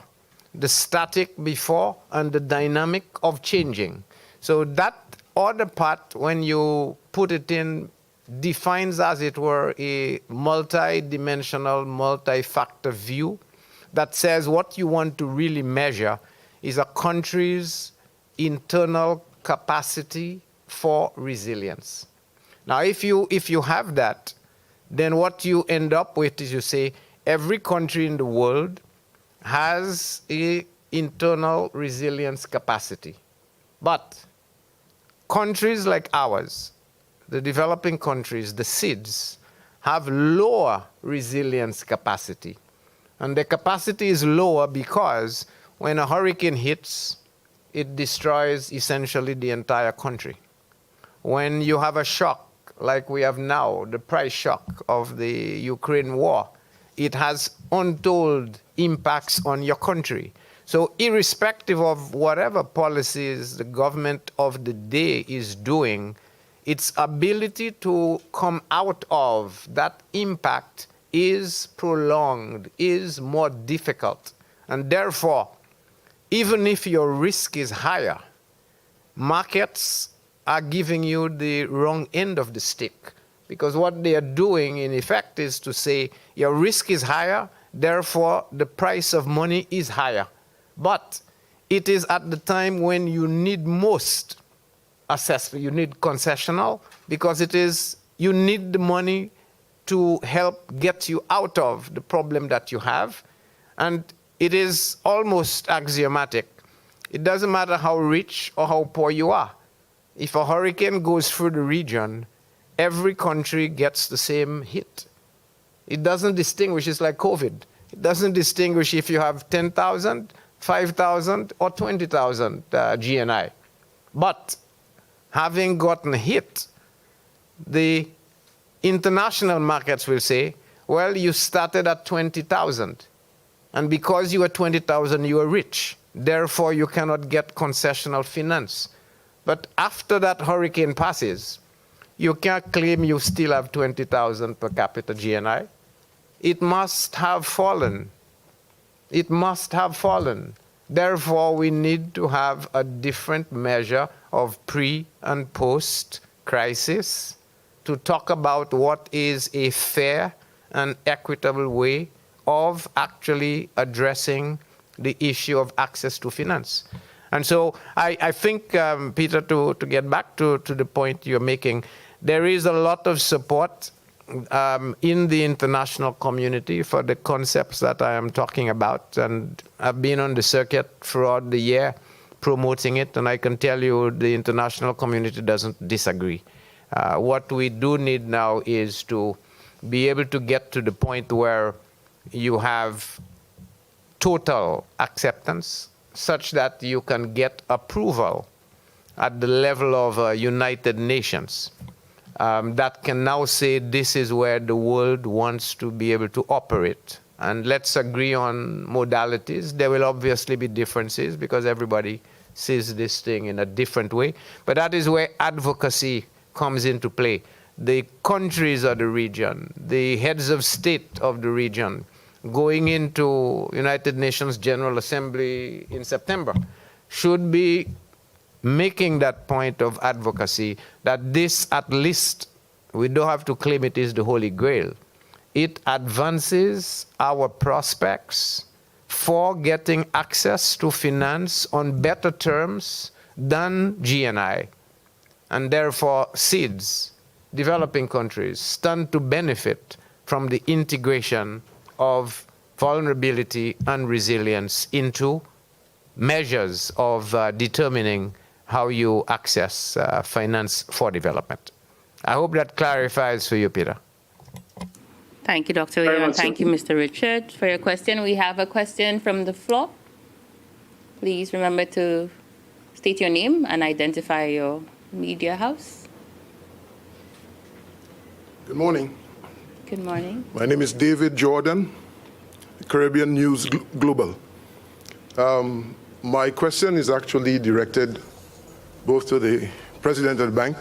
the static before and the dynamic of changing. So that other part, when you put it in, defines, as it were, a multi-dimensional, multi-factor view that says what you want to really measure is a country's internal capacity for resilience. Now, if you have that, then what you end up with is you say every country in the world has an internal resilience capacity. But countries like ours, the developing countries, the SIDS, have lower resilience capacity. And the capacity is lower because when a hurricane hits, it destroys essentially the entire country. When you have a shock, like we have now, the price shock of the Ukraine war, it has untold impacts on your country. So irrespective of whatever policies the government of the day is doing, its ability to come out of that impact is prolonged, is more difficult. And therefore, even if your risk is higher, markets are giving you the wrong end of the stick. Because what they are doing, in effect, is to say your risk is higher, therefore the price of money is higher. But it is at the time when you need most assessment, you need concessional, because it is, you need the money to help get you out of the problem that you have. And it is almost axiomatic. It doesn't matter how rich or how poor you are. If a hurricane goes through the region, every country gets the same hit. It doesn't distinguish, it's like COVID. It doesn't distinguish if you have 10,000, 5,000, or 20,000 GNI. But having gotten hit, the international markets will say, well, you started at 20,000. And because you were 20,000, you were rich. Therefore, you cannot get concessional finance. But after that hurricane passes, you can't claim you still have 20,000 per capita GNI. It must have fallen. It must have fallen. Therefore, we need to have a different measure of pre and post crisis to talk about what is a fair and equitable way of actually addressing the issue of access to finance. And so I think, Peter, to get back to the point you're making, there is a lot of support in the international community for the concepts that I am talking about. And I've been on the circuit throughout the year promoting it, and I can tell you the international community doesn't disagree. What we do need now is to be able to get to the point where you have total acceptance, such that you can get approval at the level of United Nations that can now say this is where the world wants to be able to operate. And let's agree on modalities. There will obviously be differences because everybody sees this thing in a different way. But that is where advocacy comes into play. The countries of the region, the heads of state of the region, going into United Nations General Assembly in September, should be making that point of advocacy that this, at least, we don't have to claim it is the Holy Grail. It advances our prospects for getting access to finance on better terms than GNI. And therefore, SIDS, developing countries, stand to benefit from the integration of vulnerability and resilience into measures of determining how you access finance for development. I hope that clarifies for you, Peter. Thank you, Dr. Leon. Thank you, Mr. Richard, for your question. We have a question from the floor. Please remember to state your name and identify your media house. Good morning. Good morning. My name is David Jordan, Caribbean News Global. My question is actually directed both to the President of the Bank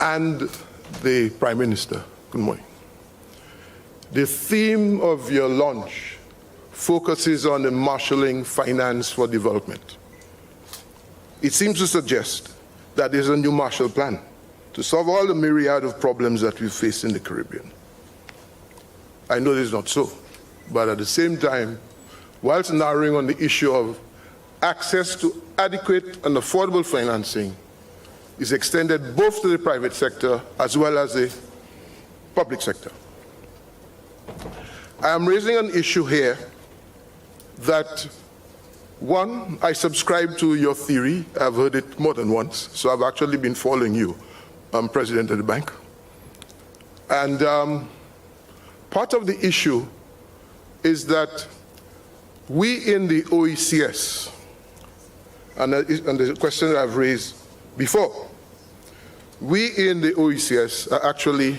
and the Prime Minister. Good morning. The theme of your launch focuses on the marshalling finance for development. It seems to suggest that there's a new Marshall Plan to solve all the myriad of problems that we face in the Caribbean. I know this is not so, but at the same time, whilst narrowing on the issue of access to adequate and affordable financing is extended both to the private sector as well as the public sector. I am raising an issue here that, one, I subscribe to your theory. I've heard it more than once, so I've actually been following you. I'm president of the bank. And part of the issue is that we in the OECS, and the question that I've raised before, we in the OECS are actually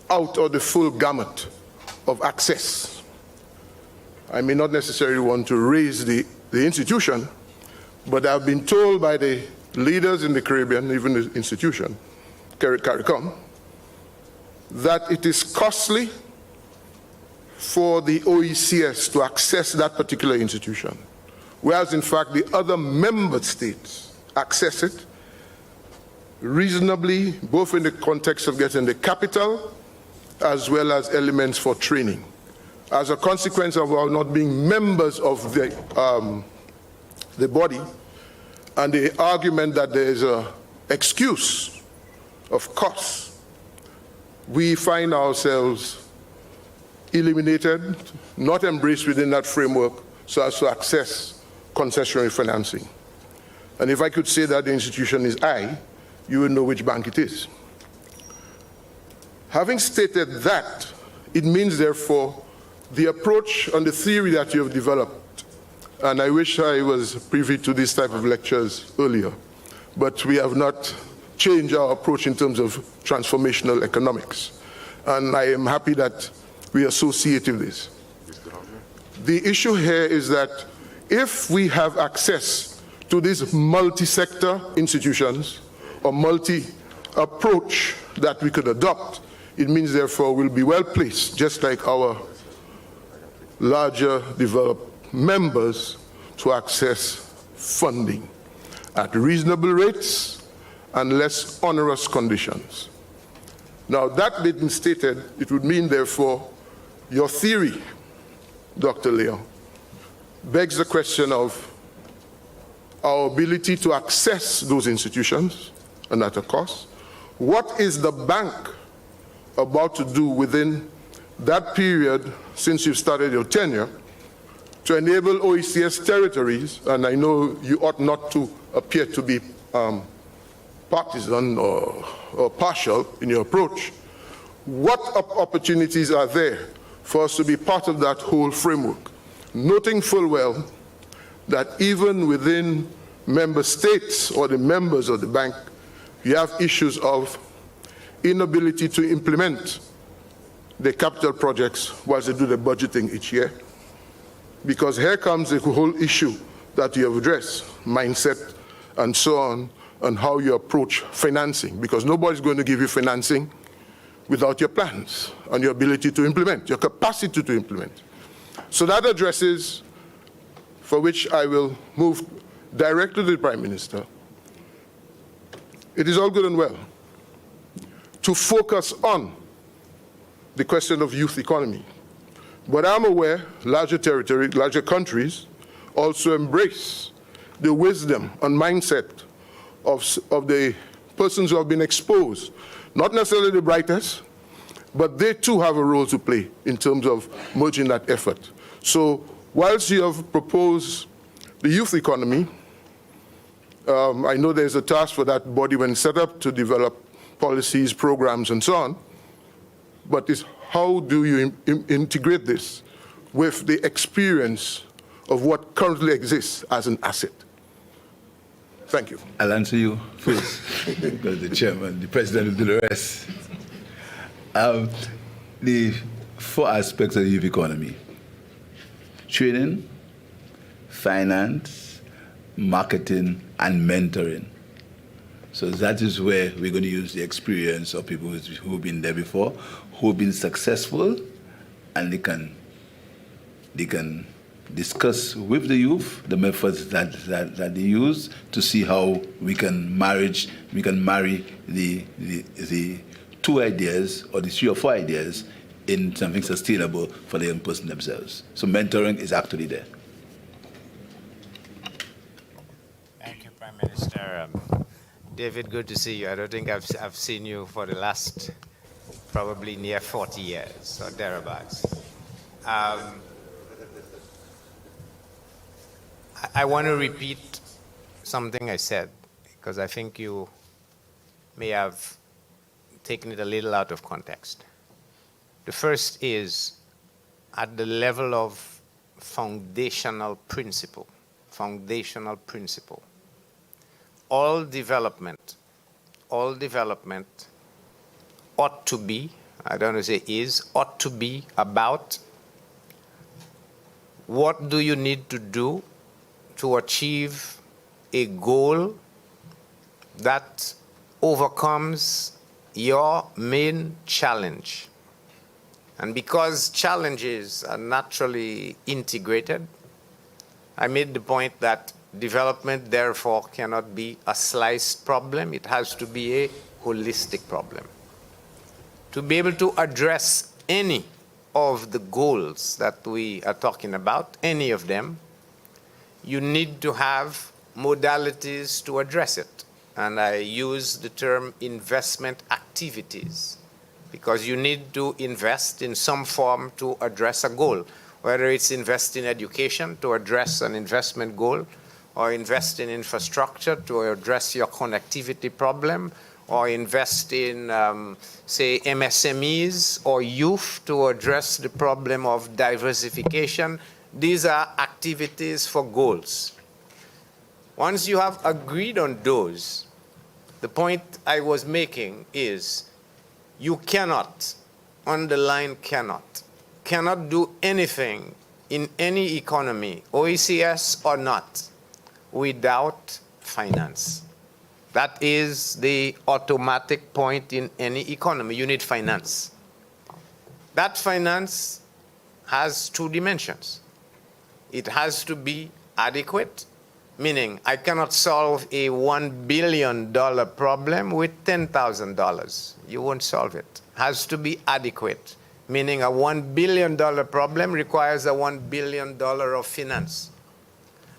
out of the full gamut of access. I may not necessarily want to raise the institution, but I've been told by the leaders in the Caribbean, even the institution, CARICOM, that it is costly for the OECS to access that particular institution, whereas in fact the other member states access it reasonably, both in the context of getting the capital as well as elements for training. As a consequence of our not being members of the body, and the argument that there is an excuse of cost, we find ourselves eliminated, not embraced within that framework so as to access concessionary financing. And if I could say that the institution is I, you would know which bank it is. Having stated that, it means, therefore, the approach and the theory that you have developed, and I wish I was privy to this type of lectures earlier, but we have not changed our approach in terms of transformational economics. And I am happy that we associate with this. The issue here is that if we have access to these multi-sector institutions or multi-approach that we could adopt, it means, therefore, we'll be well placed, just like our larger developed members, to access funding at reasonable rates and less onerous conditions. Now, that being stated, it would mean, therefore, your theory, Dr. Leo, begs the question of our ability to access those institutions and at a cost. What is the bank about to do within that period since you've started your tenure to enable OECS territories, and I know you ought not to appear to be partisan or partial in your approach, what opportunities are there for us to be part of that whole framework, noting full well that even within member states or the members of the bank, you have issues of inability to implement the capital projects whilst they do the budgeting each year. Because here comes the whole issue that you have addressed, mindset and so on how you approach financing, because nobody's going to give you financing without your plans and your ability to implement, your capacity to implement. So that addresses, for which I will move directly to the Prime Minister. It is all good and well to focus on the question of youth economy. But I'm aware larger territories, larger countries also embrace the wisdom and mindset of the persons who have been exposed, not necessarily the brightest, but they too have a role to play in terms of merging that effort. So whilst you have proposed the youth economy, I know there's a task for that body when set up to develop policies, programs, and so on, but it's how do you integrate this with the experience of what currently exists as an asset? Thank you. I'll answer you first, because the chairman, the president will do the rest. The four aspects of the youth economy: training, finance, marketing, and mentoring. So that is where we're going to use the experience of people who've been there before, who've been successful, and they can discuss with the youth the methods that they use to see how we can marry the two ideas or the 3 or 4 ideas in something sustainable for the young person themselves. So mentoring is actually there. Thank you, Prime Minister. David, good to see you. I don't think I've seen you for the last probably near 40 years or thereabouts. I want to repeat something I said, because I think you may have taken it a little out of context. The first is at the level of foundational principle. All development ought to be, I don't want to say is, ought to be about what do you need to do to achieve a goal that overcomes your main challenge. And because challenges are naturally integrated, I made the point that development, therefore, cannot be a sliced problem. It has to be a holistic problem. To be able to address any of the goals that we are talking about, any of them, you need to have modalities to address it. And I use the term investment activities, because you need to invest in some form to address a goal, whether it's invest in education to address an investment goal, or invest in infrastructure to address your connectivity problem, or invest in, say, MSMEs or youth to address the problem of diversification. These are activities for goals. Once you have agreed on those, the point I was making is you cannot, underline cannot do anything in any economy, OECS or not, without finance. That is the automatic point in any economy. You need finance. That finance has 2 dimensions. It has to be adequate, meaning I cannot solve a $1 billion problem with $10,000. You won't solve it. Has to be adequate, meaning a $1 billion problem requires a $1 billion of finance.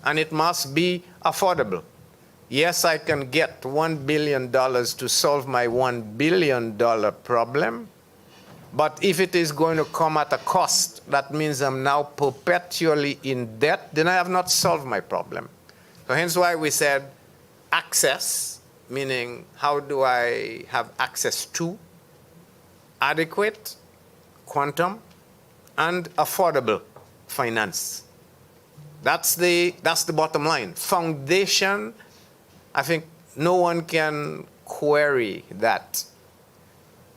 And it must be affordable. Yes, I can get $1 billion to solve my $1 billion problem, but if it is going to come at a cost, that means I'm now perpetually in debt, then I have not solved my problem. So hence why we said access, meaning how do I have access to, adequate, quantum, and affordable finance. That's the bottom line. Foundation, I think no one can query that.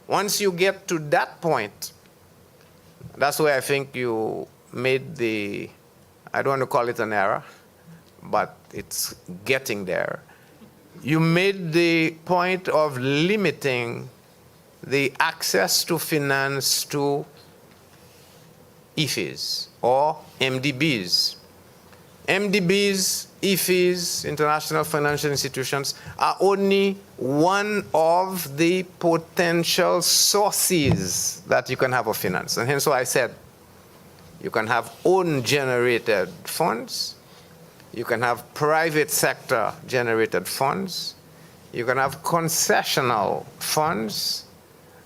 Once you get to that point, that's where I think you made the, I don't want to call it an error, but it's getting there. You made the point of limiting the access to finance to IFIs or MDBs. MDBs, IFIs, international financial institutions, are only one of the potential sources that you can have of finance. And hence why I said you can have own-generated funds, you can have private sector-generated funds, you can have concessional funds,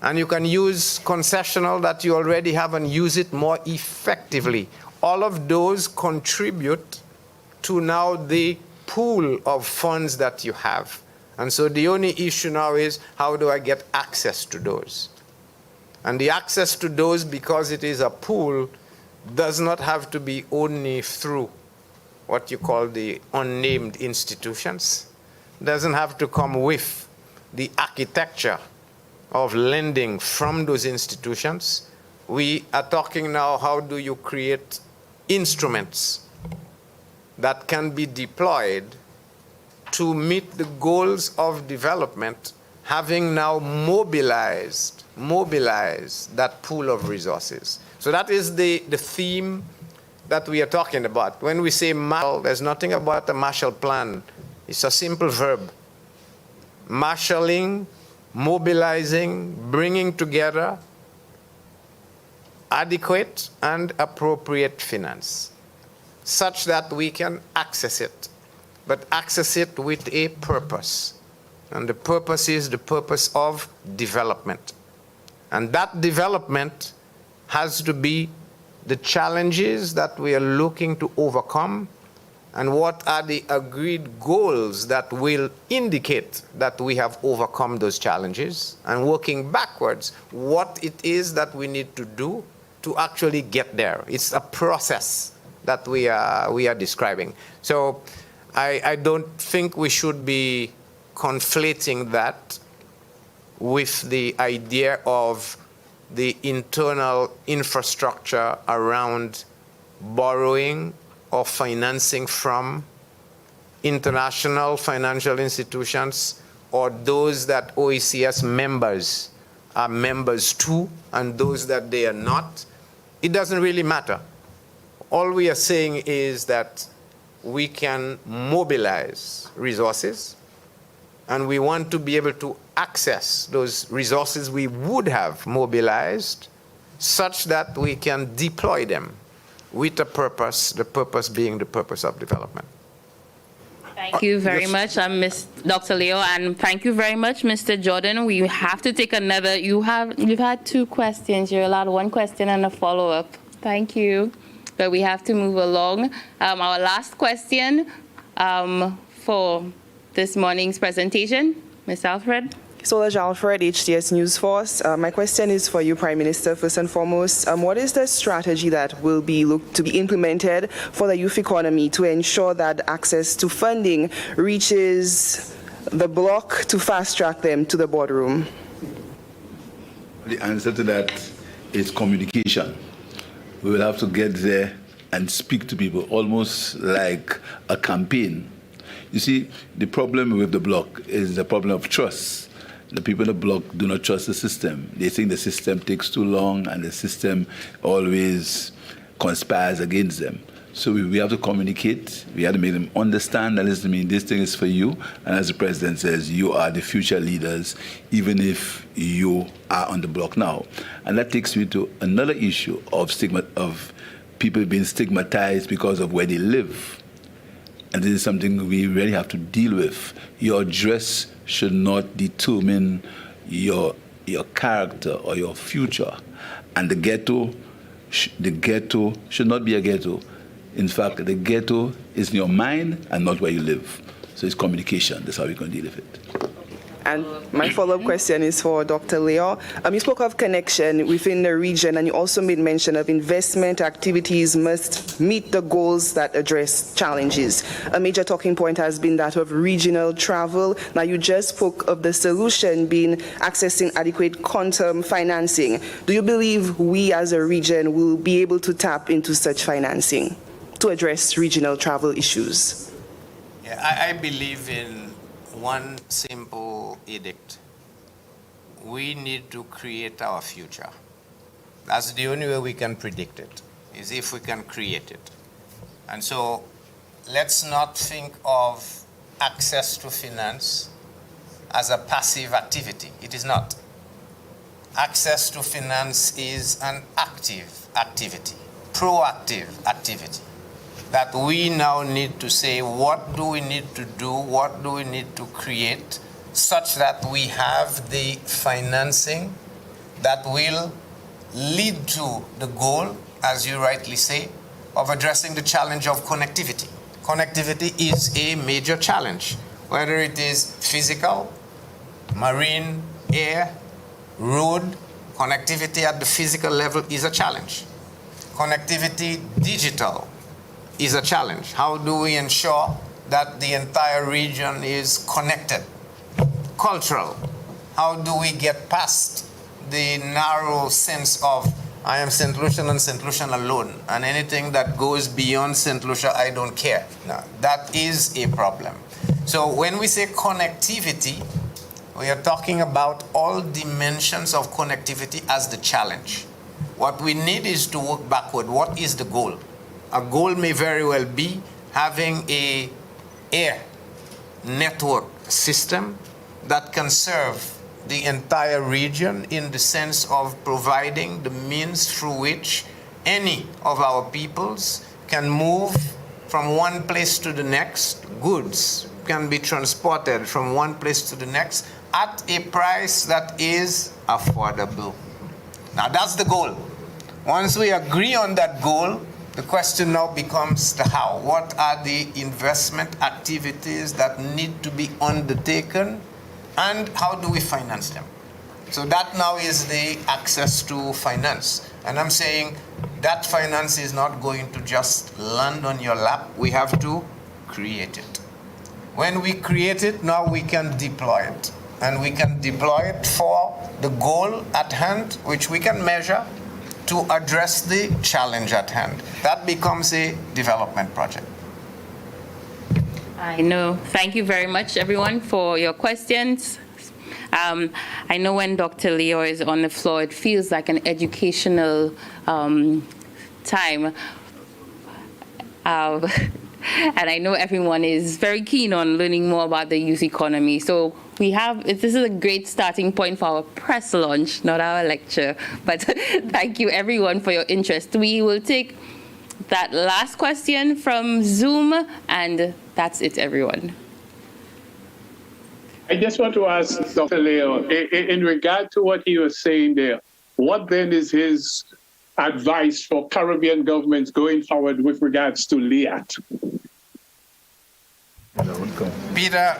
and you can use concessional that you already have and use it more effectively. All of those contribute to now the pool of funds that you have. And so the only issue now is how do I get access to those? And the access to those, because it is a pool, does not have to be only through what you call the unnamed institutions. It doesn't have to come with the architecture of lending from those institutions. We are talking now, how do you create instruments that can be deployed to meet the goals of development, having now mobilized that pool of resources. So that is the theme that we are talking about. When we say Marshall, there's nothing about a Marshall Plan. It's a simple verb. Marshalling, mobilizing, bringing together adequate and appropriate finance, such that we can access it, but access it with a purpose. And the purpose is the purpose of development. And that development has to be the challenges that we are looking to overcome, and what are the agreed goals that will indicate that we have overcome those challenges, and working backwards, what it is that we need to do to actually get there. It's a process that we are describing. So I don't think we should be conflating that with the idea of the internal infrastructure around borrowing or financing from international financial institutions, or those that OECS members are members to, and those that they are not. It doesn't really matter. All we are saying is that we can mobilize resources, and we want to be able to access those resources we would have mobilized such that we can deploy them with a purpose, the purpose being the purpose of development. Thank you very much, Dr. Leo, and thank you very much, Mr. Jordan. We have to take another. You've had two questions. You're allowed one question and a follow-up. Thank you, but we have to move along. Our last question for this morning's presentation, Ms. Alfred. Solange Alfred, HTS News Force. My question is for you, Prime Minister. First and foremost, what is the strategy that will be looked to be implemented for the youth economy to ensure that access to funding reaches the bloc to fast-track them to the boardroom? The answer to that is communication. We will have to get there and speak to people, almost like a campaign. You see, the problem with the bloc is the problem of trust. The people in the bloc do not trust the system. They think the system takes too long, and the system always conspires against them. So we have to communicate. We have to make them understand that, listen, this thing is for you. And as the president says, you are the future leaders, even if you are on the bloc now. And that takes me to another issue of people being stigmatized because of where they live. And this is something we really have to deal with. Your dress should not determine your character or your future. And the ghetto should not be a ghetto. In fact, the ghetto is in your mind and not where you live. So it's communication. That's how we can deal with it. And my follow-up question is for Dr. Leo. You spoke of connection within the region, and you also made mention of investment activities must meet the goals that address challenges. A major talking point has been that of regional travel. Now, you just spoke of the solution being accessing adequate quantum financing. Do you believe we as a region will be able to tap into such financing to address regional travel issues? Yeah, I believe in one simple edict. We need to create our future. That's the only way we can predict it, is if we can create it. And so let's not think of access to finance as a passive activity. It is not. Access to finance is an active activity, proactive activity, that we now need to say, what do we need to do, what do we need to create, such that we have the financing that will lead to the goal, as you rightly say, of addressing the challenge of connectivity. Connectivity is a major challenge, whether it is physical, marine, air, road. Connectivity at the physical level is a challenge. Connectivity digital is a challenge. How do we ensure that the entire region is connected? Cultural. How do we get past the narrow sense of, I am St. Lucian and St. Lucian alone, and anything that goes beyond St. Lucia, I don't care. No, that is a problem. So when we say connectivity, we are talking about all dimensions of connectivity as the challenge. What we need is to work backward. What is the goal? A goal may very well be having a air network system that can serve the entire region in the sense of providing the means through which any of our peoples can move from one place to the next. Goods can be transported from one place to the next at a price that is affordable. Now that's the goal. Once we agree on that goal, the question now becomes the how. What are the investment activities that need to be undertaken, and how do we finance them? So that now is the access to finance. And I'm saying that finance is not going to just land on your lap. We have to create it. When we create it, now we can deploy it. And we can deploy it for the goal at hand, which we can measure, to address the challenge at hand. That becomes a development project. I know. Thank you very much, everyone, for your questions. I know when Dr. Leo is on the floor, it feels like an educational time. And I know everyone is very keen on learning more about the youth economy. So this is a great starting point for our press launch, not our lecture. But thank you, everyone, for your interest. We will take that last question from Zoom, and that's it, everyone. I just want to ask Dr. Leo, in regard to what he was saying there, what then is his advice for Caribbean governments going forward with regards to LEAT? Peter,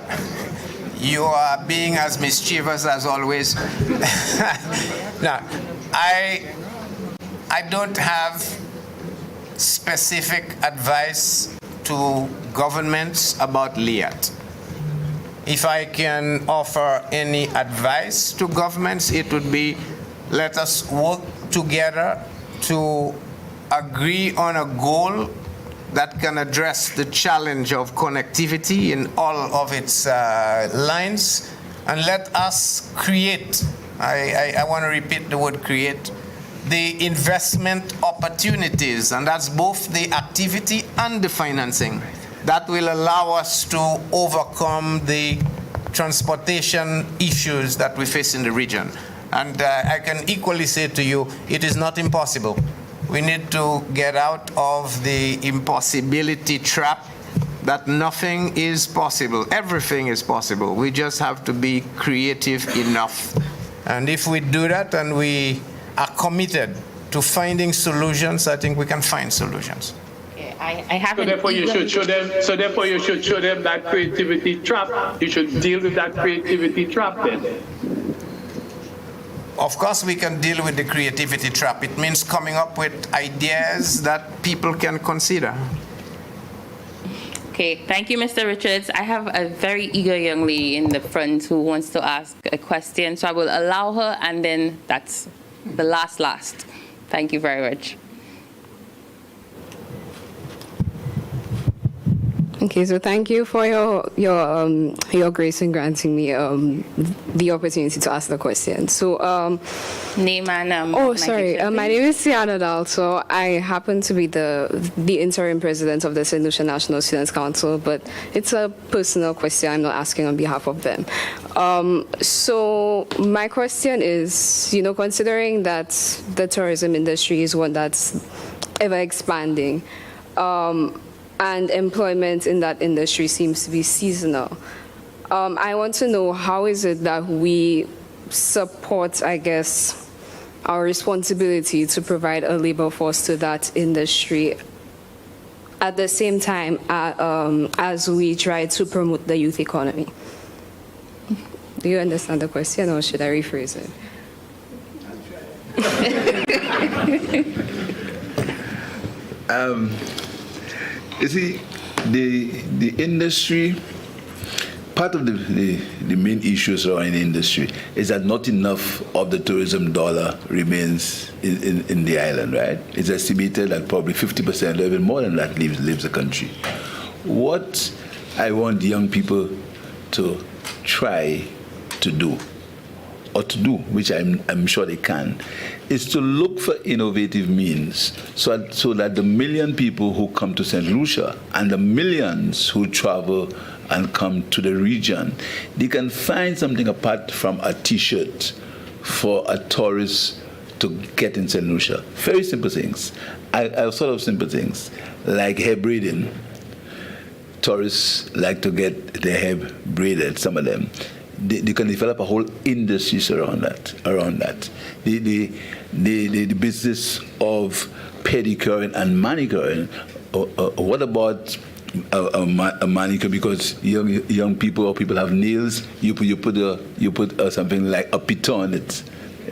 you are being as mischievous as always. Now, I don't have specific advice to governments about LEAT. If I can offer any advice to governments, it would be, let us work together to agree on a goal that can address the challenge of connectivity in all of its lines, and let us create, I want to repeat the word create, the investment opportunities, and that's both the activity and the financing, that will allow us to overcome the transportation issues that we face in the region. And I can equally say to you, it is not impossible. We need to get out of the impossibility trap that nothing is possible. Everything is possible. We just have to be creative enough. And if we do that and we are committed to finding solutions, I think we can find solutions. I have so therefore you should show them. So therefore you should show them that creativity trap. You should deal with that creativity trap then. Of course, we can deal with the creativity trap. It means coming up with ideas that people can consider. Okay, thank you, Mr. Richards. I have a very eager young lady in the front who wants to ask a question, so I will allow her, and then that's the last. Thank you very much. Okay, so thank you for your grace in granting me the opportunity to ask the question. So, name and my name is Sienna Dalto. I happen to be the interim president of the St. Lucia National Students Council, but it's a personal question. I'm not asking on behalf of them. So my question is, considering that the tourism industry is one that's ever expanding, and employment in that industry seems to be seasonal. I want to know, how is it that we support, our responsibility to provide a labor force to that industry at the same time as we try to promote the youth economy? Do you understand the question, or should I rephrase it? You see, the industry, part of the main issues around the industry is that not enough of the tourism dollar remains in the island, right? It's estimated that probably 50% or even more than that leaves the country. What I want young people to try to do, ought to do, which I'm sure they can, is to look for innovative means so that the million people who come to St. Lucia and the millions who travel and come to the region, they can find something apart from a T-shirt for a tourist to get in St. Lucia. Very simple things. I sort of simple things, like hair braiding. Tourists like to get their hair braided, some of them. They can develop a whole industry around that. The business of pedicuring and manicuring. What about a manicure? Because young people or people have nails. You put something like a piton on it,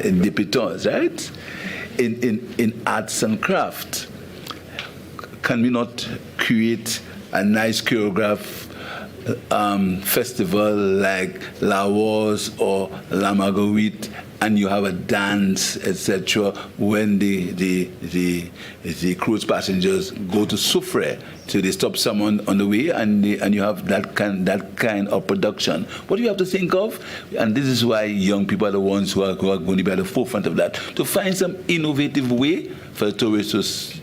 the pitons, right? In arts and craft, can we not create a nice choreograph festival like La Wars or La Marguerite, and you have a dance, etc., when the cruise passengers go to Soufrière, so they stop someone on the way, and you have that kind of production. What do you have to think of? And this is why young people are the ones who are going to be at the forefront of that, to find some innovative way for tourists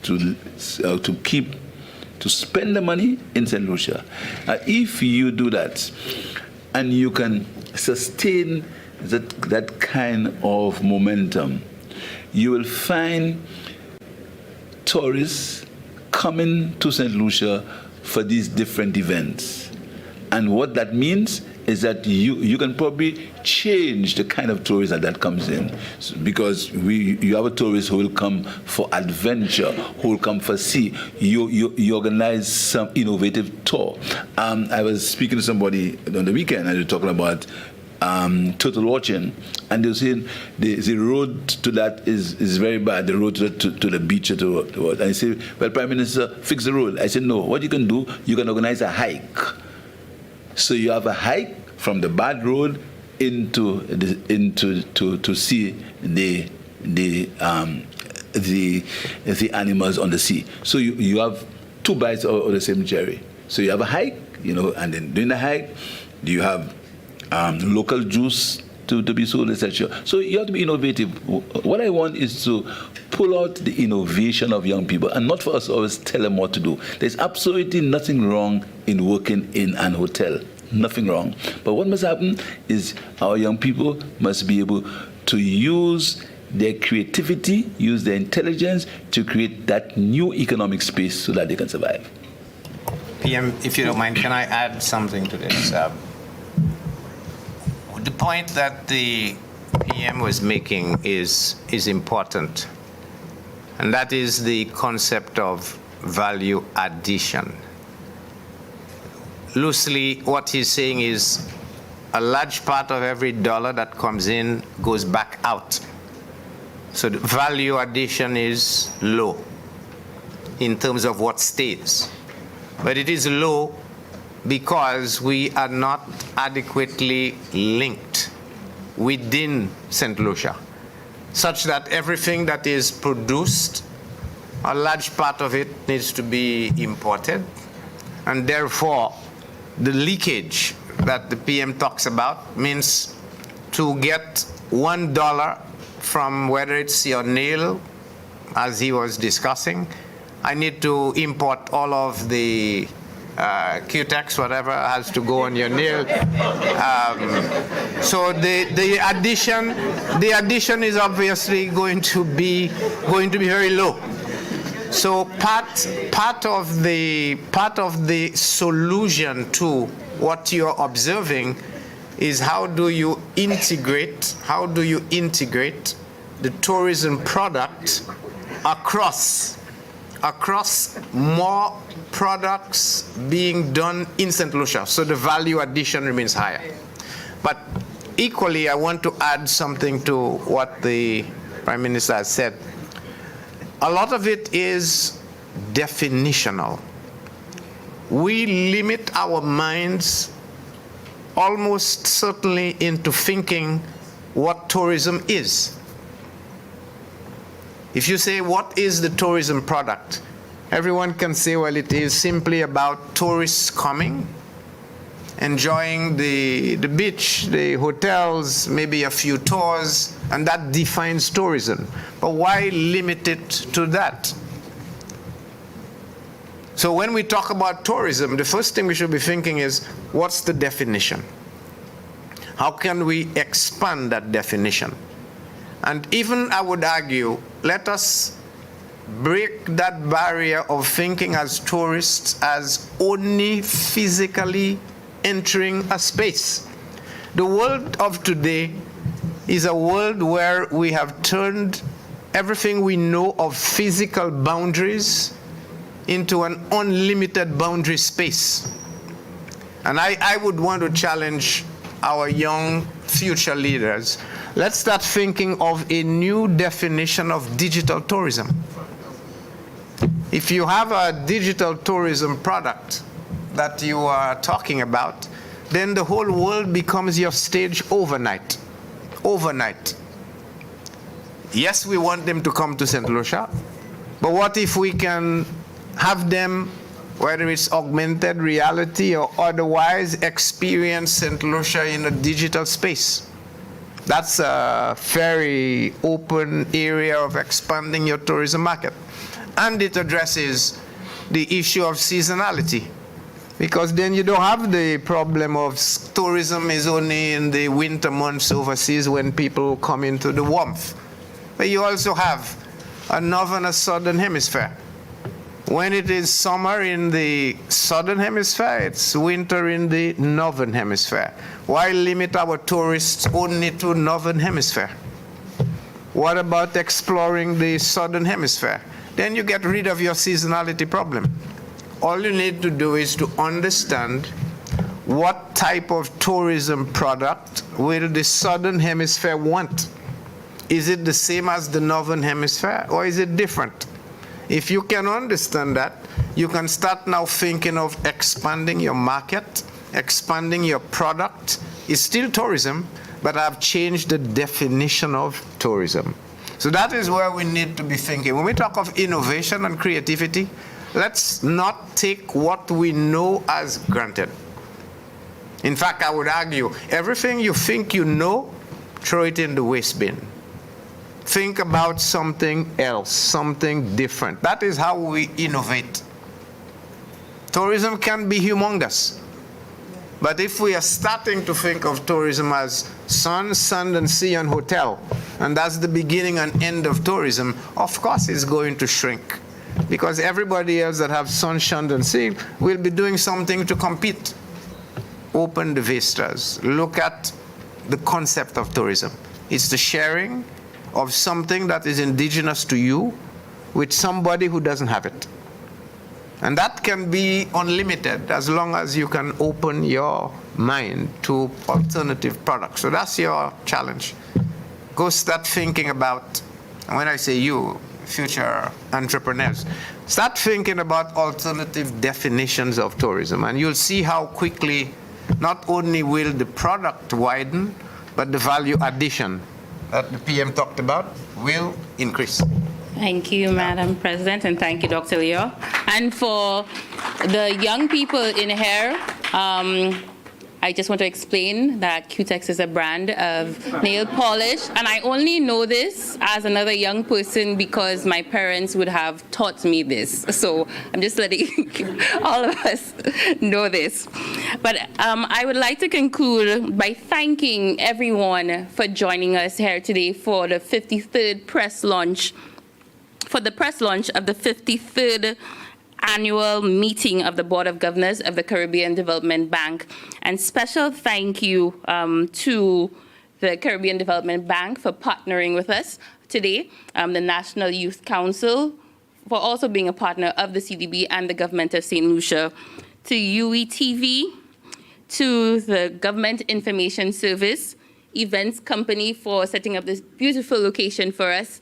to spend the money in St. Lucia. If you do that, and you can sustain that kind of momentum, you will find tourists coming to St. Lucia for these different events. And what that means is that you can probably change the kind of tourist that comes in, because you have a tourist who will come for adventure, who will come for sea. You organize some innovative tour. I was speaking to somebody on the weekend, and they were talking about turtle watching, and they were saying the road to that is very bad, the road to the beach or to the world. And I say, well, Prime Minister, fix the road. I said, no, what you can do, you can organize a hike. So you have a hike from the bad road to see the animals on the sea. So you have two bites of the same cherry. So you have a hike, and then during the hike, you have local juice to be sold, etc. So you have to be innovative. What I want is to pull out the innovation of young people, and not for us to always tell them what to do. There's absolutely nothing wrong in working in an hotel. Nothing wrong. But what must happen is our young people must be able to use their creativity, use their intelligence to create that new economic space so that they can survive. PM, if you don't mind, can I add something to this? The point that the PM was making is important, and that is the concept of value addition. Loosely, what he's saying is a large part of every dollar that comes in goes back out. So the value addition is low in terms of what stays. But it is low because we are not adequately linked within St. Lucia, such that everything that is produced, a large part of it needs to be imported, and therefore the leakage that the PM talks about means to get $1 from whether it's your nail, as he was discussing, I need to import all of the Q-Tex, whatever has to go on your nail. So the addition is obviously going to be very low. So part of the solution to what you're observing is how do you integrate the tourism product across more products being done in St. Lucia, so the value addition remains higher. But equally, I want to add something to what the Prime Minister has said. A lot of it is definitional. We limit our minds almost certainly into thinking what tourism is. If you say, what is the tourism product? Everyone can say, well, it is simply about tourists coming enjoying the beach, the hotels, maybe a few tours, and that defines tourism. But why limit it to that? So when we talk about tourism, the first thing we should be thinking is, what's the definition? How can we expand that definition? And even I would argue, let us break that barrier of thinking as tourists as only physically entering a space. The world of today is a world where we have turned everything we know of physical boundaries into an unlimited boundary space. And I would want to challenge our young future leaders. Let's start thinking of a new definition of digital tourism. If you have a digital tourism product that you are talking about, then the whole world becomes your stage overnight. Overnight. Yes, we want them to come to St. Lucia, but what if we can have them, whether it's augmented reality or otherwise, experience St. Lucia in a digital space? That's a very open area of expanding your tourism market. And it addresses the issue of seasonality, because then you don't have the problem of tourism is only in the winter months overseas when people come into the warmth. But you also have a northern and southern hemisphere. When it is summer in the southern hemisphere, it's winter in the northern hemisphere. Why limit our tourists only to northern hemisphere? What about exploring the southern hemisphere? Then you get rid of your seasonality problem. All you need to do is to understand what type of tourism product will the southern hemisphere want. Is it the same as the northern hemisphere, or is it different? If you can understand that, you can start now thinking of expanding your market, expanding your product. It's still tourism, but I've changed the definition of tourism. So that is where we need to be thinking. When we talk of innovation and creativity, let's not take what we know as granted. In fact, I would argue, everything you think you know, throw it in the waste bin. Think about something else, something different. That is how we innovate. Tourism can be humongous. But if we are starting to think of tourism as sun, sand, and sea, and hotel, and that's the beginning and end of tourism, of course it's going to shrink. Because everybody else that have sun, sand, and sea will be doing something to compete. Open the vistas. Look at the concept of tourism. It's the sharing of something that is indigenous to you with somebody who doesn't have it. And that can be unlimited as long as you can open your mind to alternative products. So that's your challenge. Go start thinking about, and when I say you, future entrepreneurs, start thinking about alternative definitions of tourism, and you'll see how quickly not only will the product widen, but the value addition that the PM talked about will increase. Thank you, Madam President, and thank you, Dr. Leo. And for the young people in here, I just want to explain that Cutex is a brand of nail polish, and I only know this as another young person because my parents would have taught me this. So I'm just letting all of us know this. But I would like to conclude by thanking everyone for joining us here today for the 53rd press launch, of the 53rd annual meeting of the Board of Governors of the Caribbean Development Bank. And special thank you to the Caribbean Development Bank for partnering with us today, the National Youth Council for also being a partner of the CDB and the government of St. Lucia, to UETV, to the Government Information Service Events Company for setting up this beautiful location for us.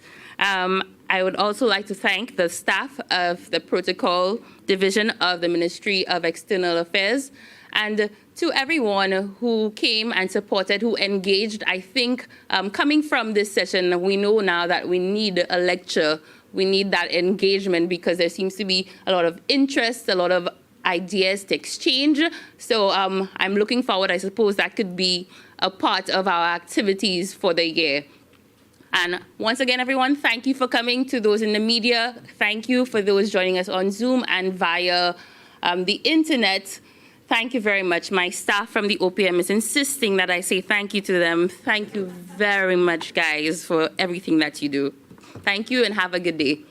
I would also like to thank the staff of the Protocol Division of the Ministry of External Affairs, and to everyone who came and supported, who engaged. I think coming from this session, we know now that we need a lecture. We need that engagement because there seems to be a lot of interest, a lot of ideas to exchange. So I'm looking forward. I suppose that could be a part of our activities for the year. And once again, everyone, thank you for coming. To those in the media, thank you. For those joining us on Zoom and via the internet, thank you very much. My staff from the OPM is insisting that I say thank you to them. Thank you very much, guys, for everything that you do. Thank you and have a good day.